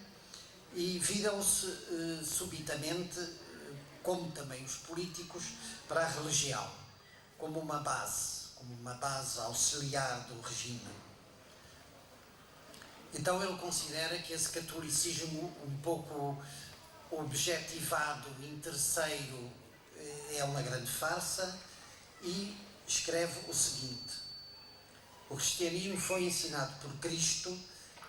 e viram-se subitamente, como também os políticos, para a religião, como uma base auxiliar do regime. Então ele considera que esse catolicismo um pouco objetivado, interesseiro, é uma grande farsa, e escreve o seguinte: o cristianismo foi ensinado por Cristo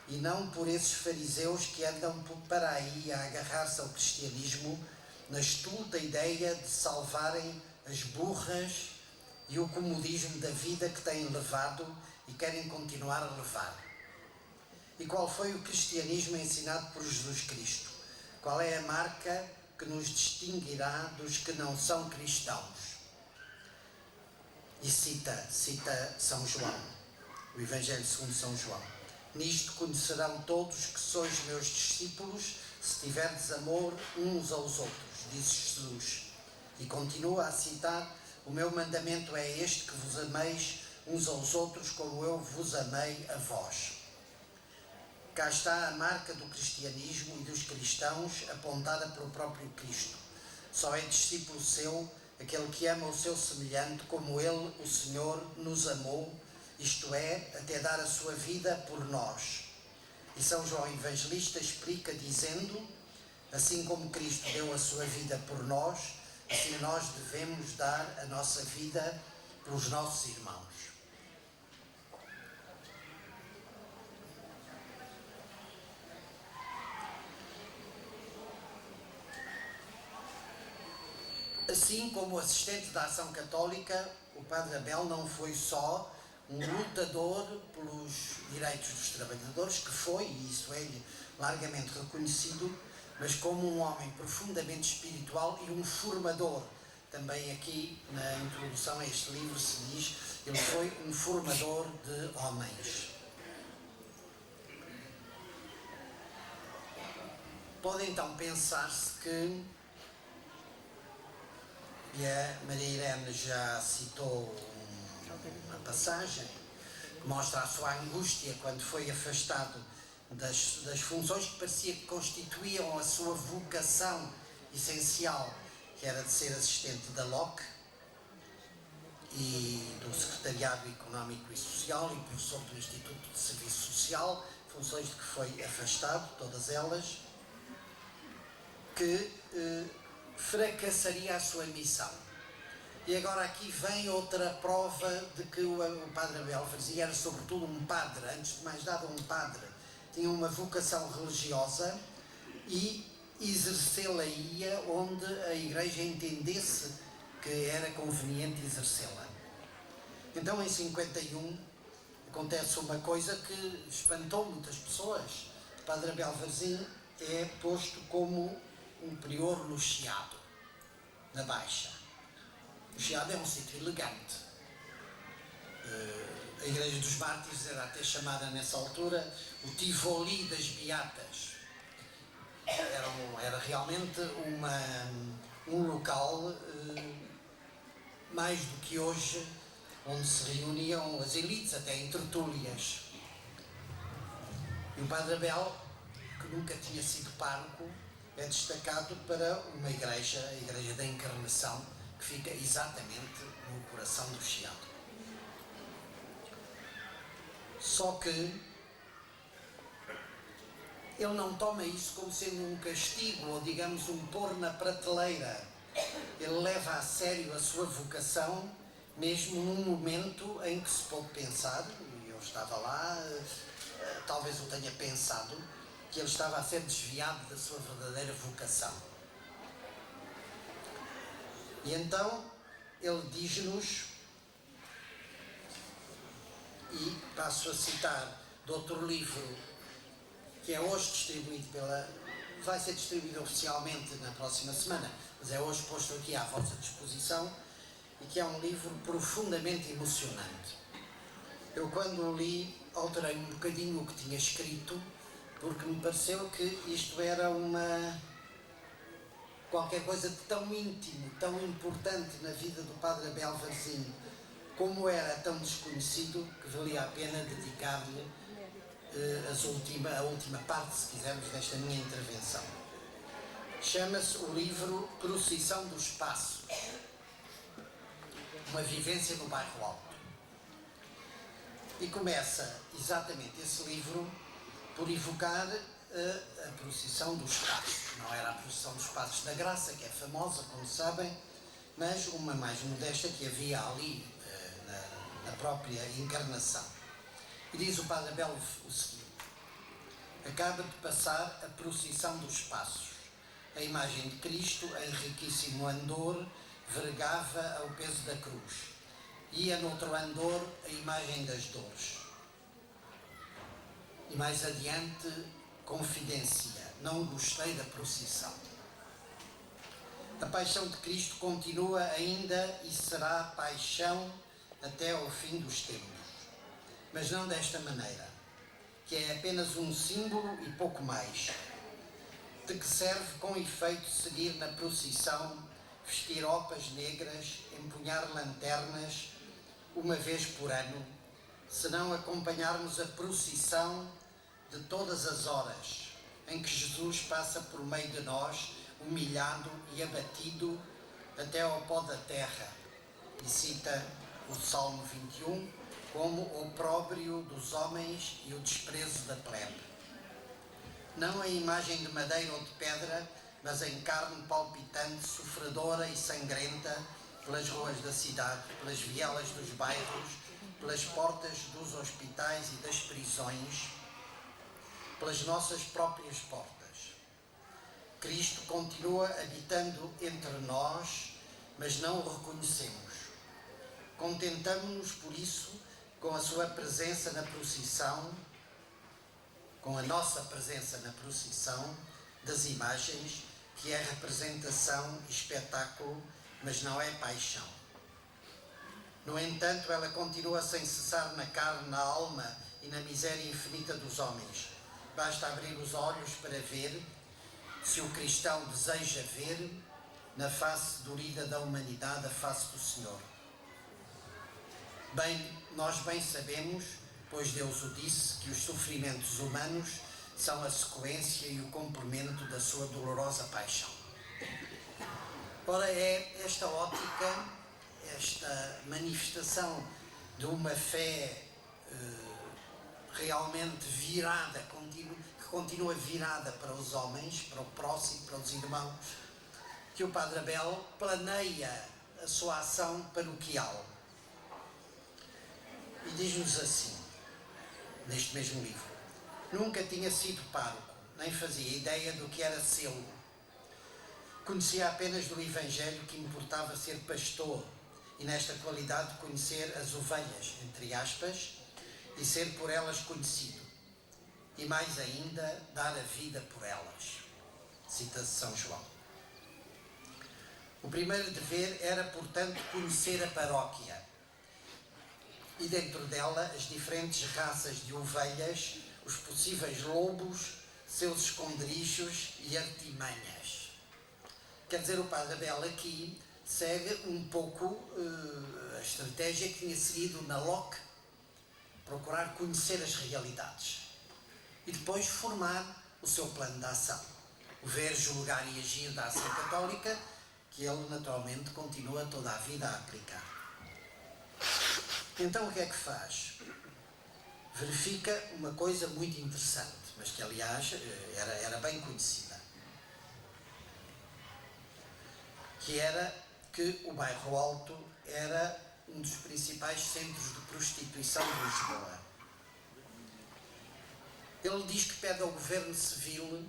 e não por esses fariseus que andam para aí a agarrar-se ao cristianismo na estulta ideia de salvarem as burras e o comodismo da vida que têm levado e querem continuar a levar. E qual foi o cristianismo ensinado por Jesus Cristo? Qual é a marca que nos distinguirá dos que não são cristãos? E cita São João, o Evangelho segundo São João. Nisto conhecerão todos que sois meus discípulos, se tiverdes amor uns aos outros, disse Jesus. E continua a citar: o meu mandamento é este, que vos ameis uns aos outros como eu vos amei a vós. Cá está a marca do cristianismo e dos cristãos, apontada pelo próprio Cristo. Só é discípulo seu aquele que ama o seu semelhante como ele, o Senhor, nos amou, isto é, até dar a sua vida por nós. E São João Evangelista explica dizendo: assim como Cristo deu a sua vida por nós, assim nós devemos dar a nossa vida pelos nossos irmãos. Assim como assistente da Ação Católica, o Padre Abel não foi só um lutador pelos direitos dos trabalhadores, que foi, e isso é largamente reconhecido, mas como um homem profundamente espiritual e um formador. Também aqui na introdução a este livro se diz, ele foi um formador de homens. Pode então pensar-se que, e a Maria Irene já citou uma passagem que mostra a sua angústia quando foi afastado das funções que parecia que constituíam a sua vocação essencial, que era de ser assistente da LOC e do Secretariado Económico e Social e professor do Instituto de Serviço Social, funções de que foi afastado, todas elas, que fracassaria a sua missão. E agora aqui vem outra prova de que o Padre Abel Varzim era sobretudo um padre, antes de mais nada um padre. Tinha uma vocação religiosa e exercê-la-ia onde a Igreja entendesse que era conveniente exercê-la. Então em 51 acontece uma coisa que espantou muitas pessoas. O Padre Abel Varzim é posto como um prior no Chiado, na Baixa. O Chiado é um sítio elegante. A Igreja dos Mártires era até chamada nessa altura o Tivoli das Beatas. Era realmente um local, mais do que hoje, onde se reuniam as elites, até em tertúlias. E o Padre Abel, que nunca tinha sido pároco, é destacado para uma igreja, a Igreja da Encarnação, que fica exatamente no coração do Chiado. Só que ele não toma isso como sendo um castigo ou, digamos, um pôr na prateleira. Ele leva a sério a sua vocação, mesmo num momento em que se pode pensar, e eu estava lá, talvez eu tenha pensado, que ele estava a ser desviado da sua verdadeira vocação. E então ele diz-nos, e passo a citar de outro livro que é hoje distribuído vai ser distribuído oficialmente na próxima semana, mas é hoje posto aqui à vossa disposição, e que é um livro profundamente emocionante. Eu quando o li alterei um bocadinho o que tinha escrito, porque me pareceu que isto era qualquer coisa de tão íntimo, tão importante na vida do Padre Abel Varzim, como era tão desconhecido, que valia a pena dedicar-lhe a última parte, se quisermos, desta minha intervenção. Chama-se o livro Procissão dos Passos, uma vivência no bairro Alto. E começa exatamente esse livro por evocar a procissão dos passos. Não era a procissão dos passos da Graça, que é famosa, como sabem, mas uma mais modesta que havia ali na própria Encarnação. E diz o Padre Abel o seguinte: acaba de passar a procissão dos passos. A imagem de Cristo, em riquíssimo andor, vergava ao peso da cruz. Ia noutro andor a imagem das dores. E mais adiante, confidencia: não gostei da procissão. A paixão de Cristo continua ainda e será paixão até ao fim dos tempos. Mas não desta maneira, que é apenas um símbolo e pouco mais. De que serve com efeito seguir na procissão, vestir roupas negras, empunhar lanternas, uma vez por ano, se não acompanharmos a procissão de todas as horas em que Jesus passa por meio de nós, humilhado e abatido até ao pó da terra, e cita o Salmo 21 como o opróbrio dos homens e o desprezo da plebe. Não a imagem de madeira ou de pedra, mas em carne palpitante, sofredora e sangrenta, pelas ruas da cidade, pelas vielas dos bairros, pelas portas dos hospitais e das prisões, pelas nossas próprias portas. Cristo continua habitando entre nós, mas não o reconhecemos. Contentamo-nos, por isso, com a sua presença na procissão, com a nossa presença na procissão das imagens, que é representação e espetáculo, mas não é paixão. No entanto, ela continua sem cessar na carne, na alma e na miséria infinita dos homens. Basta abrir os olhos para ver, se o cristão deseja ver, na face dorida da humanidade, a face do Senhor. Bem, nós bem sabemos, pois Deus o disse, que os sofrimentos humanos são a sequência e o complemento da sua dolorosa paixão. Ora, é esta ótica, esta manifestação de uma fé realmente virada, que continua virada para os homens, para o próximo, para os irmãos, que o Padre Abel planeia a sua ação paroquial. E diz-nos assim, neste mesmo livro: nunca tinha sido pároco, nem fazia ideia do que era sê-lo. Conhecia apenas do Evangelho que importava ser pastor e, nesta qualidade, conhecer as ovelhas, entre aspas, e ser por elas conhecido. E mais ainda, dar a vida por elas. Cita de São João. O primeiro dever era, portanto, conhecer a paróquia e dentro dela as diferentes raças de ovelhas, os possíveis lobos, seus esconderijos e artimanhas. Quer dizer, o Padre Abel aqui segue um pouco a estratégia que tinha seguido na Locke, procurar conhecer as realidades e depois formar o seu plano de ação, o ver, julgar e agir da ação católica, que ele naturalmente continua toda a vida a aplicar. Então o que é que faz? Verifica uma coisa muito interessante, mas que aliás era bem conhecida, que era que o Bairro Alto era um dos principais centros de prostituição de Lisboa. Ele diz que pede ao Governo Civil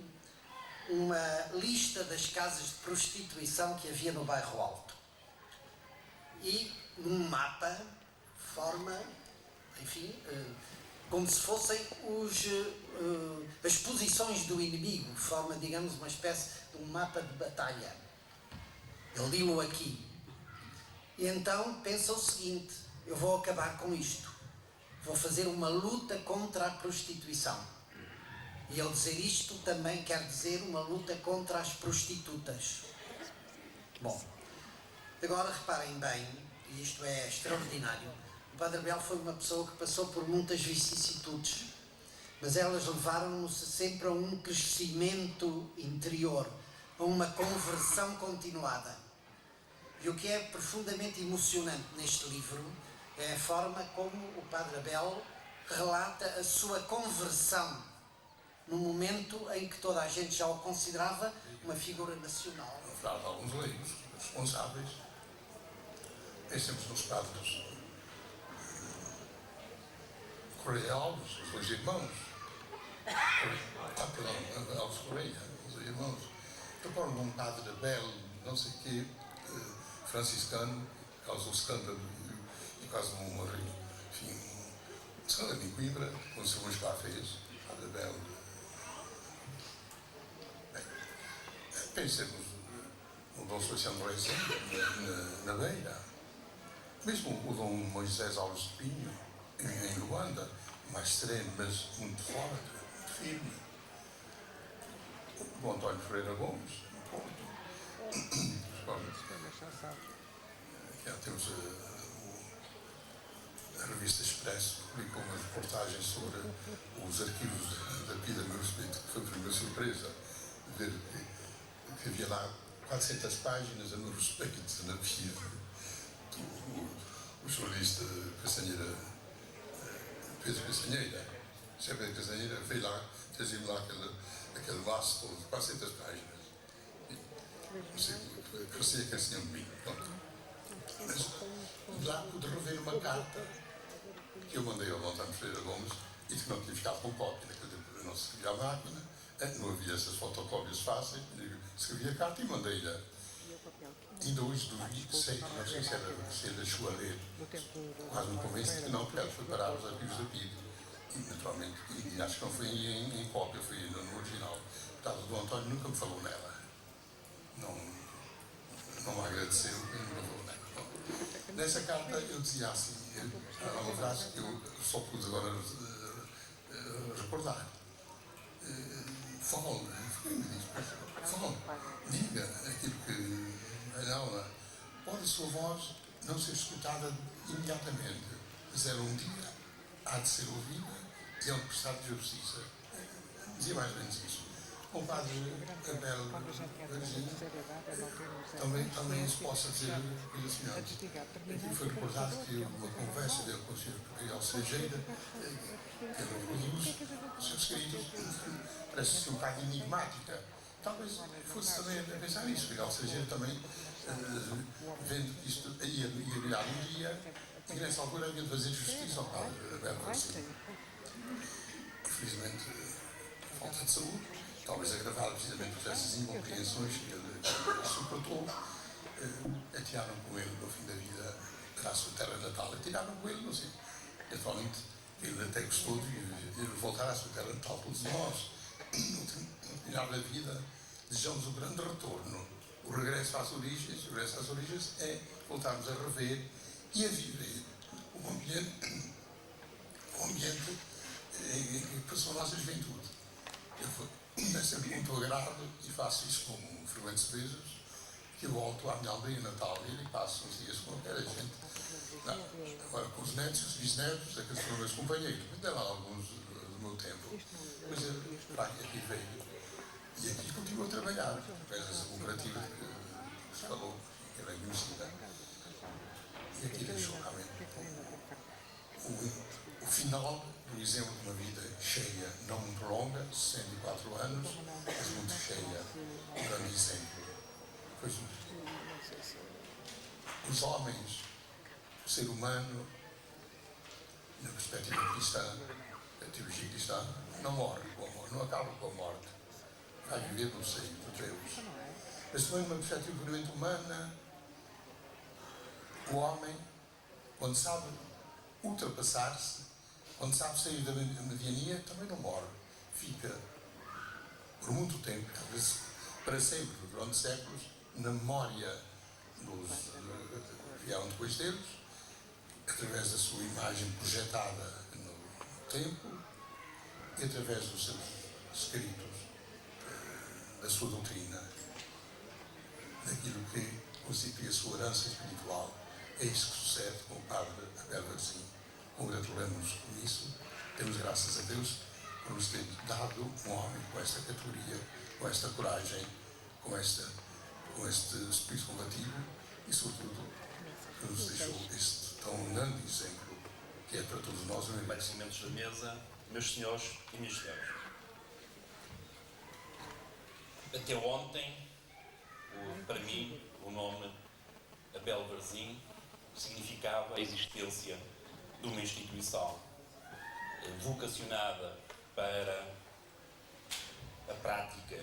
uma lista das casas de prostituição que havia no Bairro Alto. E num mapa forma, enfim, como se fossem as posições do inimigo, forma, digamos, uma espécie de um mapa de batalha. Ele diz-lo aqui. E então pensa o seguinte: eu vou acabar com isto. Vou fazer uma luta contra a prostituição. E ao dizer isto também quer dizer uma luta contra as prostitutas. Bom, agora reparem bem, e isto é extraordinário, o Padre Abel foi uma pessoa que passou por muitas vicissitudes, mas elas levaram-no-se sempre a um crescimento interior, a uma conversão continuada. E o que é profundamente emocionante neste livro é a forma como o Padre Abel relata a sua conversão no momento em que toda a gente já o considerava uma figura nacional. Há alguns leigos responsáveis. Pensemos nos padres Correia Alves, os dois irmãos. Alves Correia, os dois irmãos. Recordo um Padre Abel, não sei o quê, franciscano, causou escândalo e quase não morreu. Enfim, um escândalo em Coimbra, como se hoje lá fez, Padre Abel. Pensemos no Dom Sebastião Reis na Beira, mesmo o Dom Moisés Alves de Pinho, em Luanda, mais sereno, mas muito forte, muito firme. O António Ferreira Gomes, no Porto. Aqui temos a revista Expresso, que publicou uma reportagem sobre os arquivos da Pia da Meu Respeito, que foi a primeira surpresa, ver que havia lá 400 páginas a meu respeito na Pia. O jornalista Castanheira, Pedro Castanheira, sempre Castanheira, veio lá, trazia-me lá aquele laço todo de 400 páginas. Não sei, parecia que assim de mim. Mas lá pude rever uma carta que eu mandei ao António Ferreira Gomes e que não tinha ficado com cópia, naquele tempo não se escrevia à máquina, não havia essas fotocópias fáceis, escrevi a carta e mandei-lhe. Ainda hoje duvido, sei, não sei se ele chegou a ler, quase me convence que não, porque ela foi parar os arquivos da PID, e naturalmente, e acho que não foi em cópia, foi no original. Portanto, o Dom António nunca me falou nela, não me agradeceu, nunca me falou nela. Bom, nessa carta eu dizia assim, há uma frase que eu só pude agora recordar. Fale, diga aquilo que ela pode a sua voz não ser escutada imediatamente, mas ela um dia há de ser ouvida e é um prestar de justiça. Dizia mais ou menos isso. O padre Abel Verzinho também se possa dizer coisas semelhantes. Aqui foi recordado que uma conversa dele com o Sr. Gabriel Cejeira, que ele produz, os seus escritos, parece-se um bocado enigmática. Talvez fosse também a pensar nisso. Gabriel Cejeira também, vendo que isto ia virar um dia, e nessa altura havia de fazer justiça ao padre Abel Verzinho. Infelizmente, falta de saúde, talvez agravado precisamente por essas incompreensões que ele suportou, atiraram com ele no fim da vida para a sua terra natal. Atiraram com ele, não sei. Naturalmente, ele até gostou de voltar à sua terra natal, todos nós. No final da vida, desejamos o grande retorno, o regresso às origens. O regresso às origens é voltarmos a rever e a viver o ambiente em que passou a nossa juventude. Eu sempre muito agrado e faço isso com frequentes vezes, que eu volto à minha aldeia natal e passo uns dias com aquela gente. Agora com os netos e os bisnetos, daqueles foram meus companheiros, ainda lá alguns do meu tempo. Mas aqui veio e aqui continuo a trabalhar, através dessa cooperativa que se falou, que é bem conhecida. E aqui deixou realmente o final do exemplo de uma vida cheia, não muito longa, 64 anos, mas muito cheia, um grande exemplo. Pois, os homens, o ser humano, na perspectiva cristã, da teologia cristã, não morre com a morte, não acaba com a morte. Vai viver no seio de Deus. Mas também numa perspectiva puramente humana, o homem, quando sabe ultrapassar-se, quando sabe sair da mediania, também não morre. Fica por muito tempo, às vezes para sempre, durante séculos, na memória dos que vieram depois deles, através da sua imagem projetada no tempo e através dos seus escritos, da sua doutrina, daquilo que constitui a sua herança espiritual. É isso que sucede com o padre Abel Verzinho. Congratulamos com isso, temos graças a Deus por nos ter dado um homem com esta categoria, com esta coragem, com este espírito combativo e, sobretudo, que nos deixou este tão grande exemplo que é para todos nós. Agradecimentos da mesa, meus senhores e minhas senhoras. Até ontem, para mim, o nome Abel Verzinho significava a existência de uma instituição vocacionada para a prática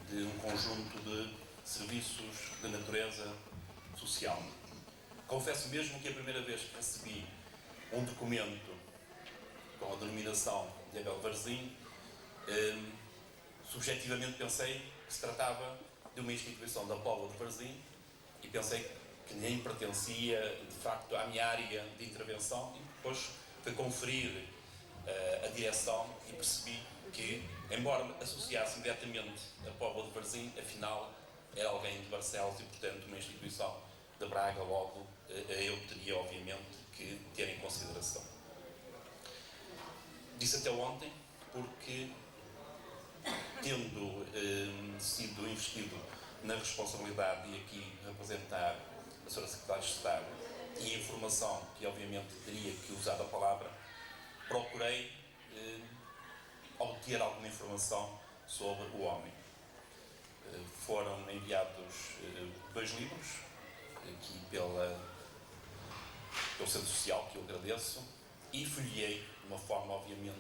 de um conjunto de serviços de natureza social. Confesso mesmo que a primeira vez que recebi um documento com a denominação de Abel Verzinho, subjetivamente pensei que se tratava de uma instituição da Póvoa de Varzim e pensei que nem pertencia, de facto, à minha área de intervenção, e depois fui conferir a direção e percebi que, embora me associasse imediatamente a Póvoa de Varzim, afinal era alguém de Barcelos e, portanto, uma instituição de Braga, logo eu teria, obviamente, que ter em consideração. Disse até ontem porque, tendo sido investido na responsabilidade de aqui representar a Sra. Secretária de Estado e a informação que obviamente teria que usar a palavra, procurei obter alguma informação sobre o homem. Foram enviados 2 livros, aqui pelo Centro Social, que eu agradeço, e folhei de uma forma obviamente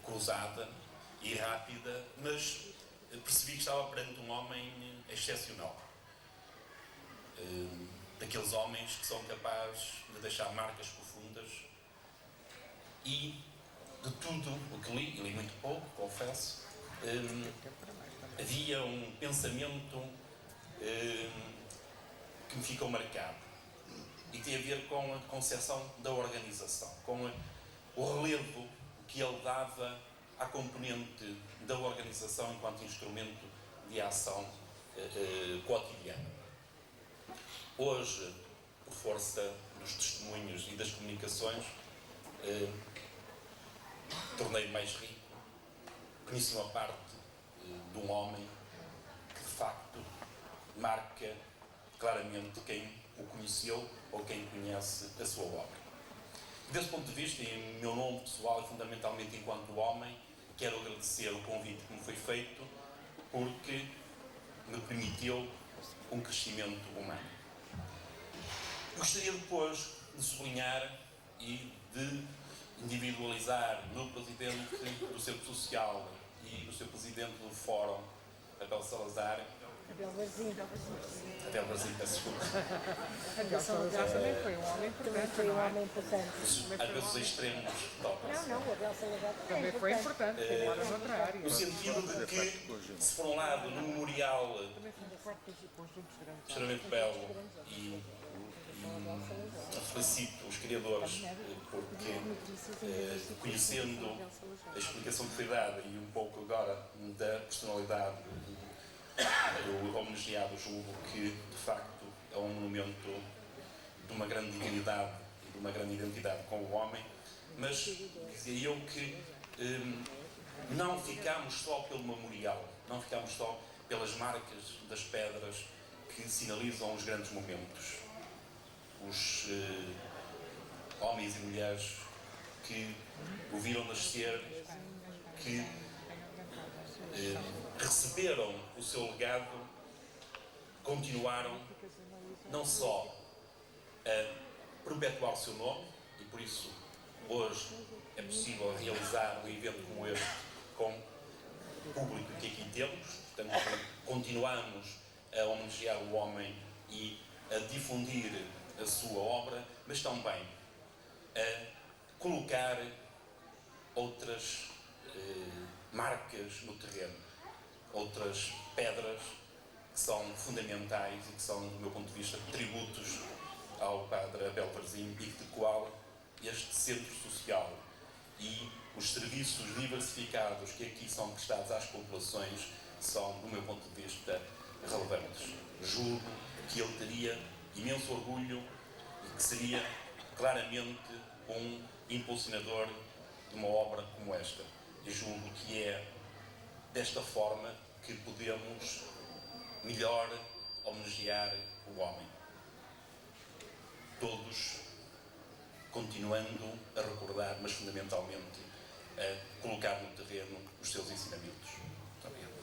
cruzada e rápida, mas percebi que estava perante um homem excepcional. daqueles homens que são capazes de deixar marcas profundas e de tudo o que li, e li muito pouco, confesso, havia um pensamento que me ficou marcado e tem a ver com a concepção da organização, com o relevo que ele dava à componente da organização enquanto instrumento de ação cotidiana. Hoje, por força dos testemunhos e das comunicações, tornei-me mais rico, conheci uma parte de um homem que de facto marca claramente quem o conheceu ou quem conhece a sua obra. Desse ponto de vista, em meu nome pessoal e fundamentalmente enquanto homem, quero agradecer o convite que me foi feito porque me permitiu um crescimento humano. Gostaria depois de sublinhar e de individualizar no Presidente do Centro Social e no seu Presidente do Fórum, Abel Salazar. Abel Varzim, peço desculpa. Abel Salazar também foi um homem importante. Foi um homem importante. Às vezes os extremos tocam-se. Não, o Abel Salazar também foi importante. Embora noutra área. No sentido de que, se por um lado, no memorial extremamente belo e felicito os criadores porque, conhecendo a explicação que foi dada e um pouco agora da personalidade do homenageado, julgo que de facto é um monumento de uma grande dignidade e de uma grande identidade com o homem, mas dizia eu que não ficamos só pelo memorial, não ficamos só pelas marcas das pedras que sinalizam os grandes momentos. Os homens e mulheres que o viram nascer, que receberam o seu legado, continuaram não só a perpetuar o seu nome, e por isso hoje é possível realizar um evento como este com o público que aqui temos, portanto continuamos a homenagear o homem e a difundir a sua obra, mas também a colocar outras marcas no terreno, outras pedras que são fundamentais e que são, do meu ponto de vista, tributos ao Padre Abel Varzim e de qual este centro social e os serviços diversificados que aqui são prestados às populações são, do meu ponto de vista, relevantes. Julgo que ele teria imenso orgulho e que seria claramente um impulsionador de uma obra como esta. E julgo que é desta forma que podemos melhor homenagear o homem. Todos continuando a recordar, mas fundamentalmente a colocar no terreno os seus ensinamentos. Muito obrigado.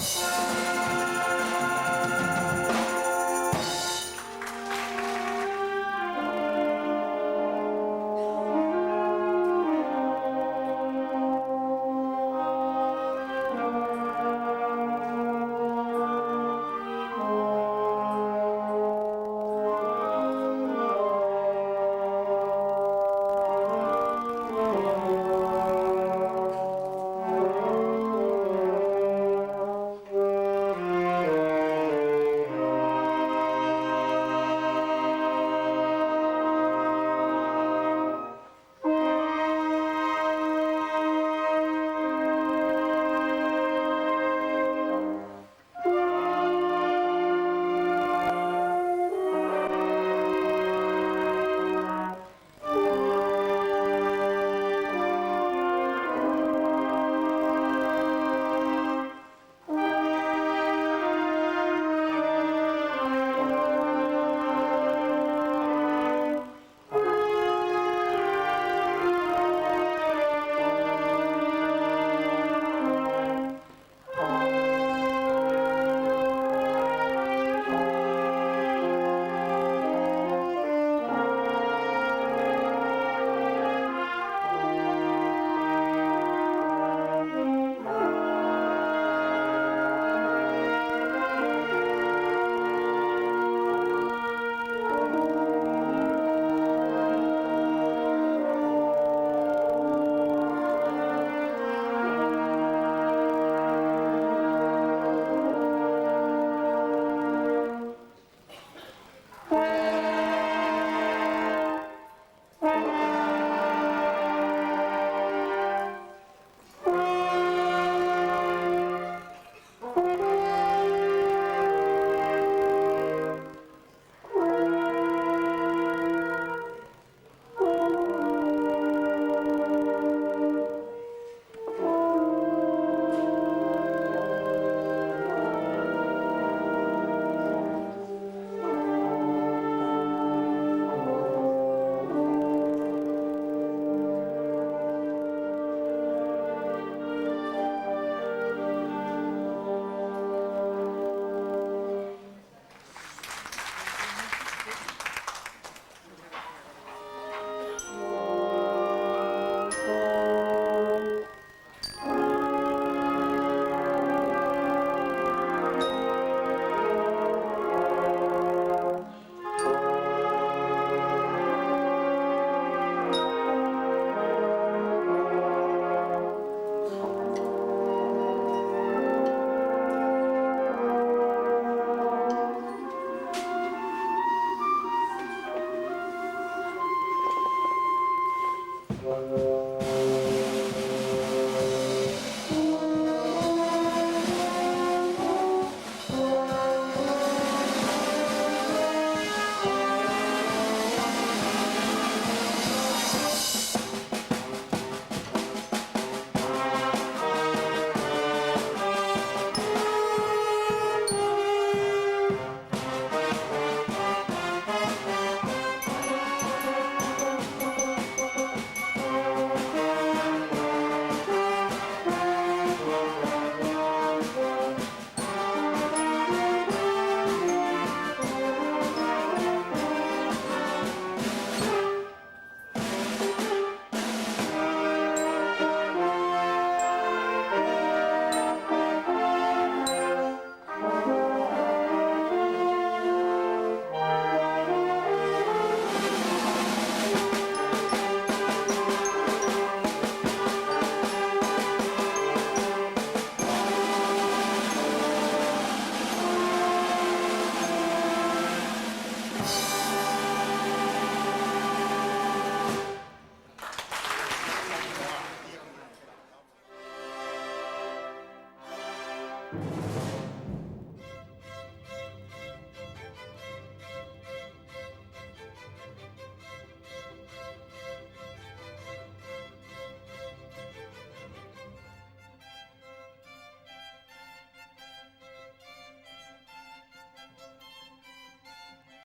Thank you.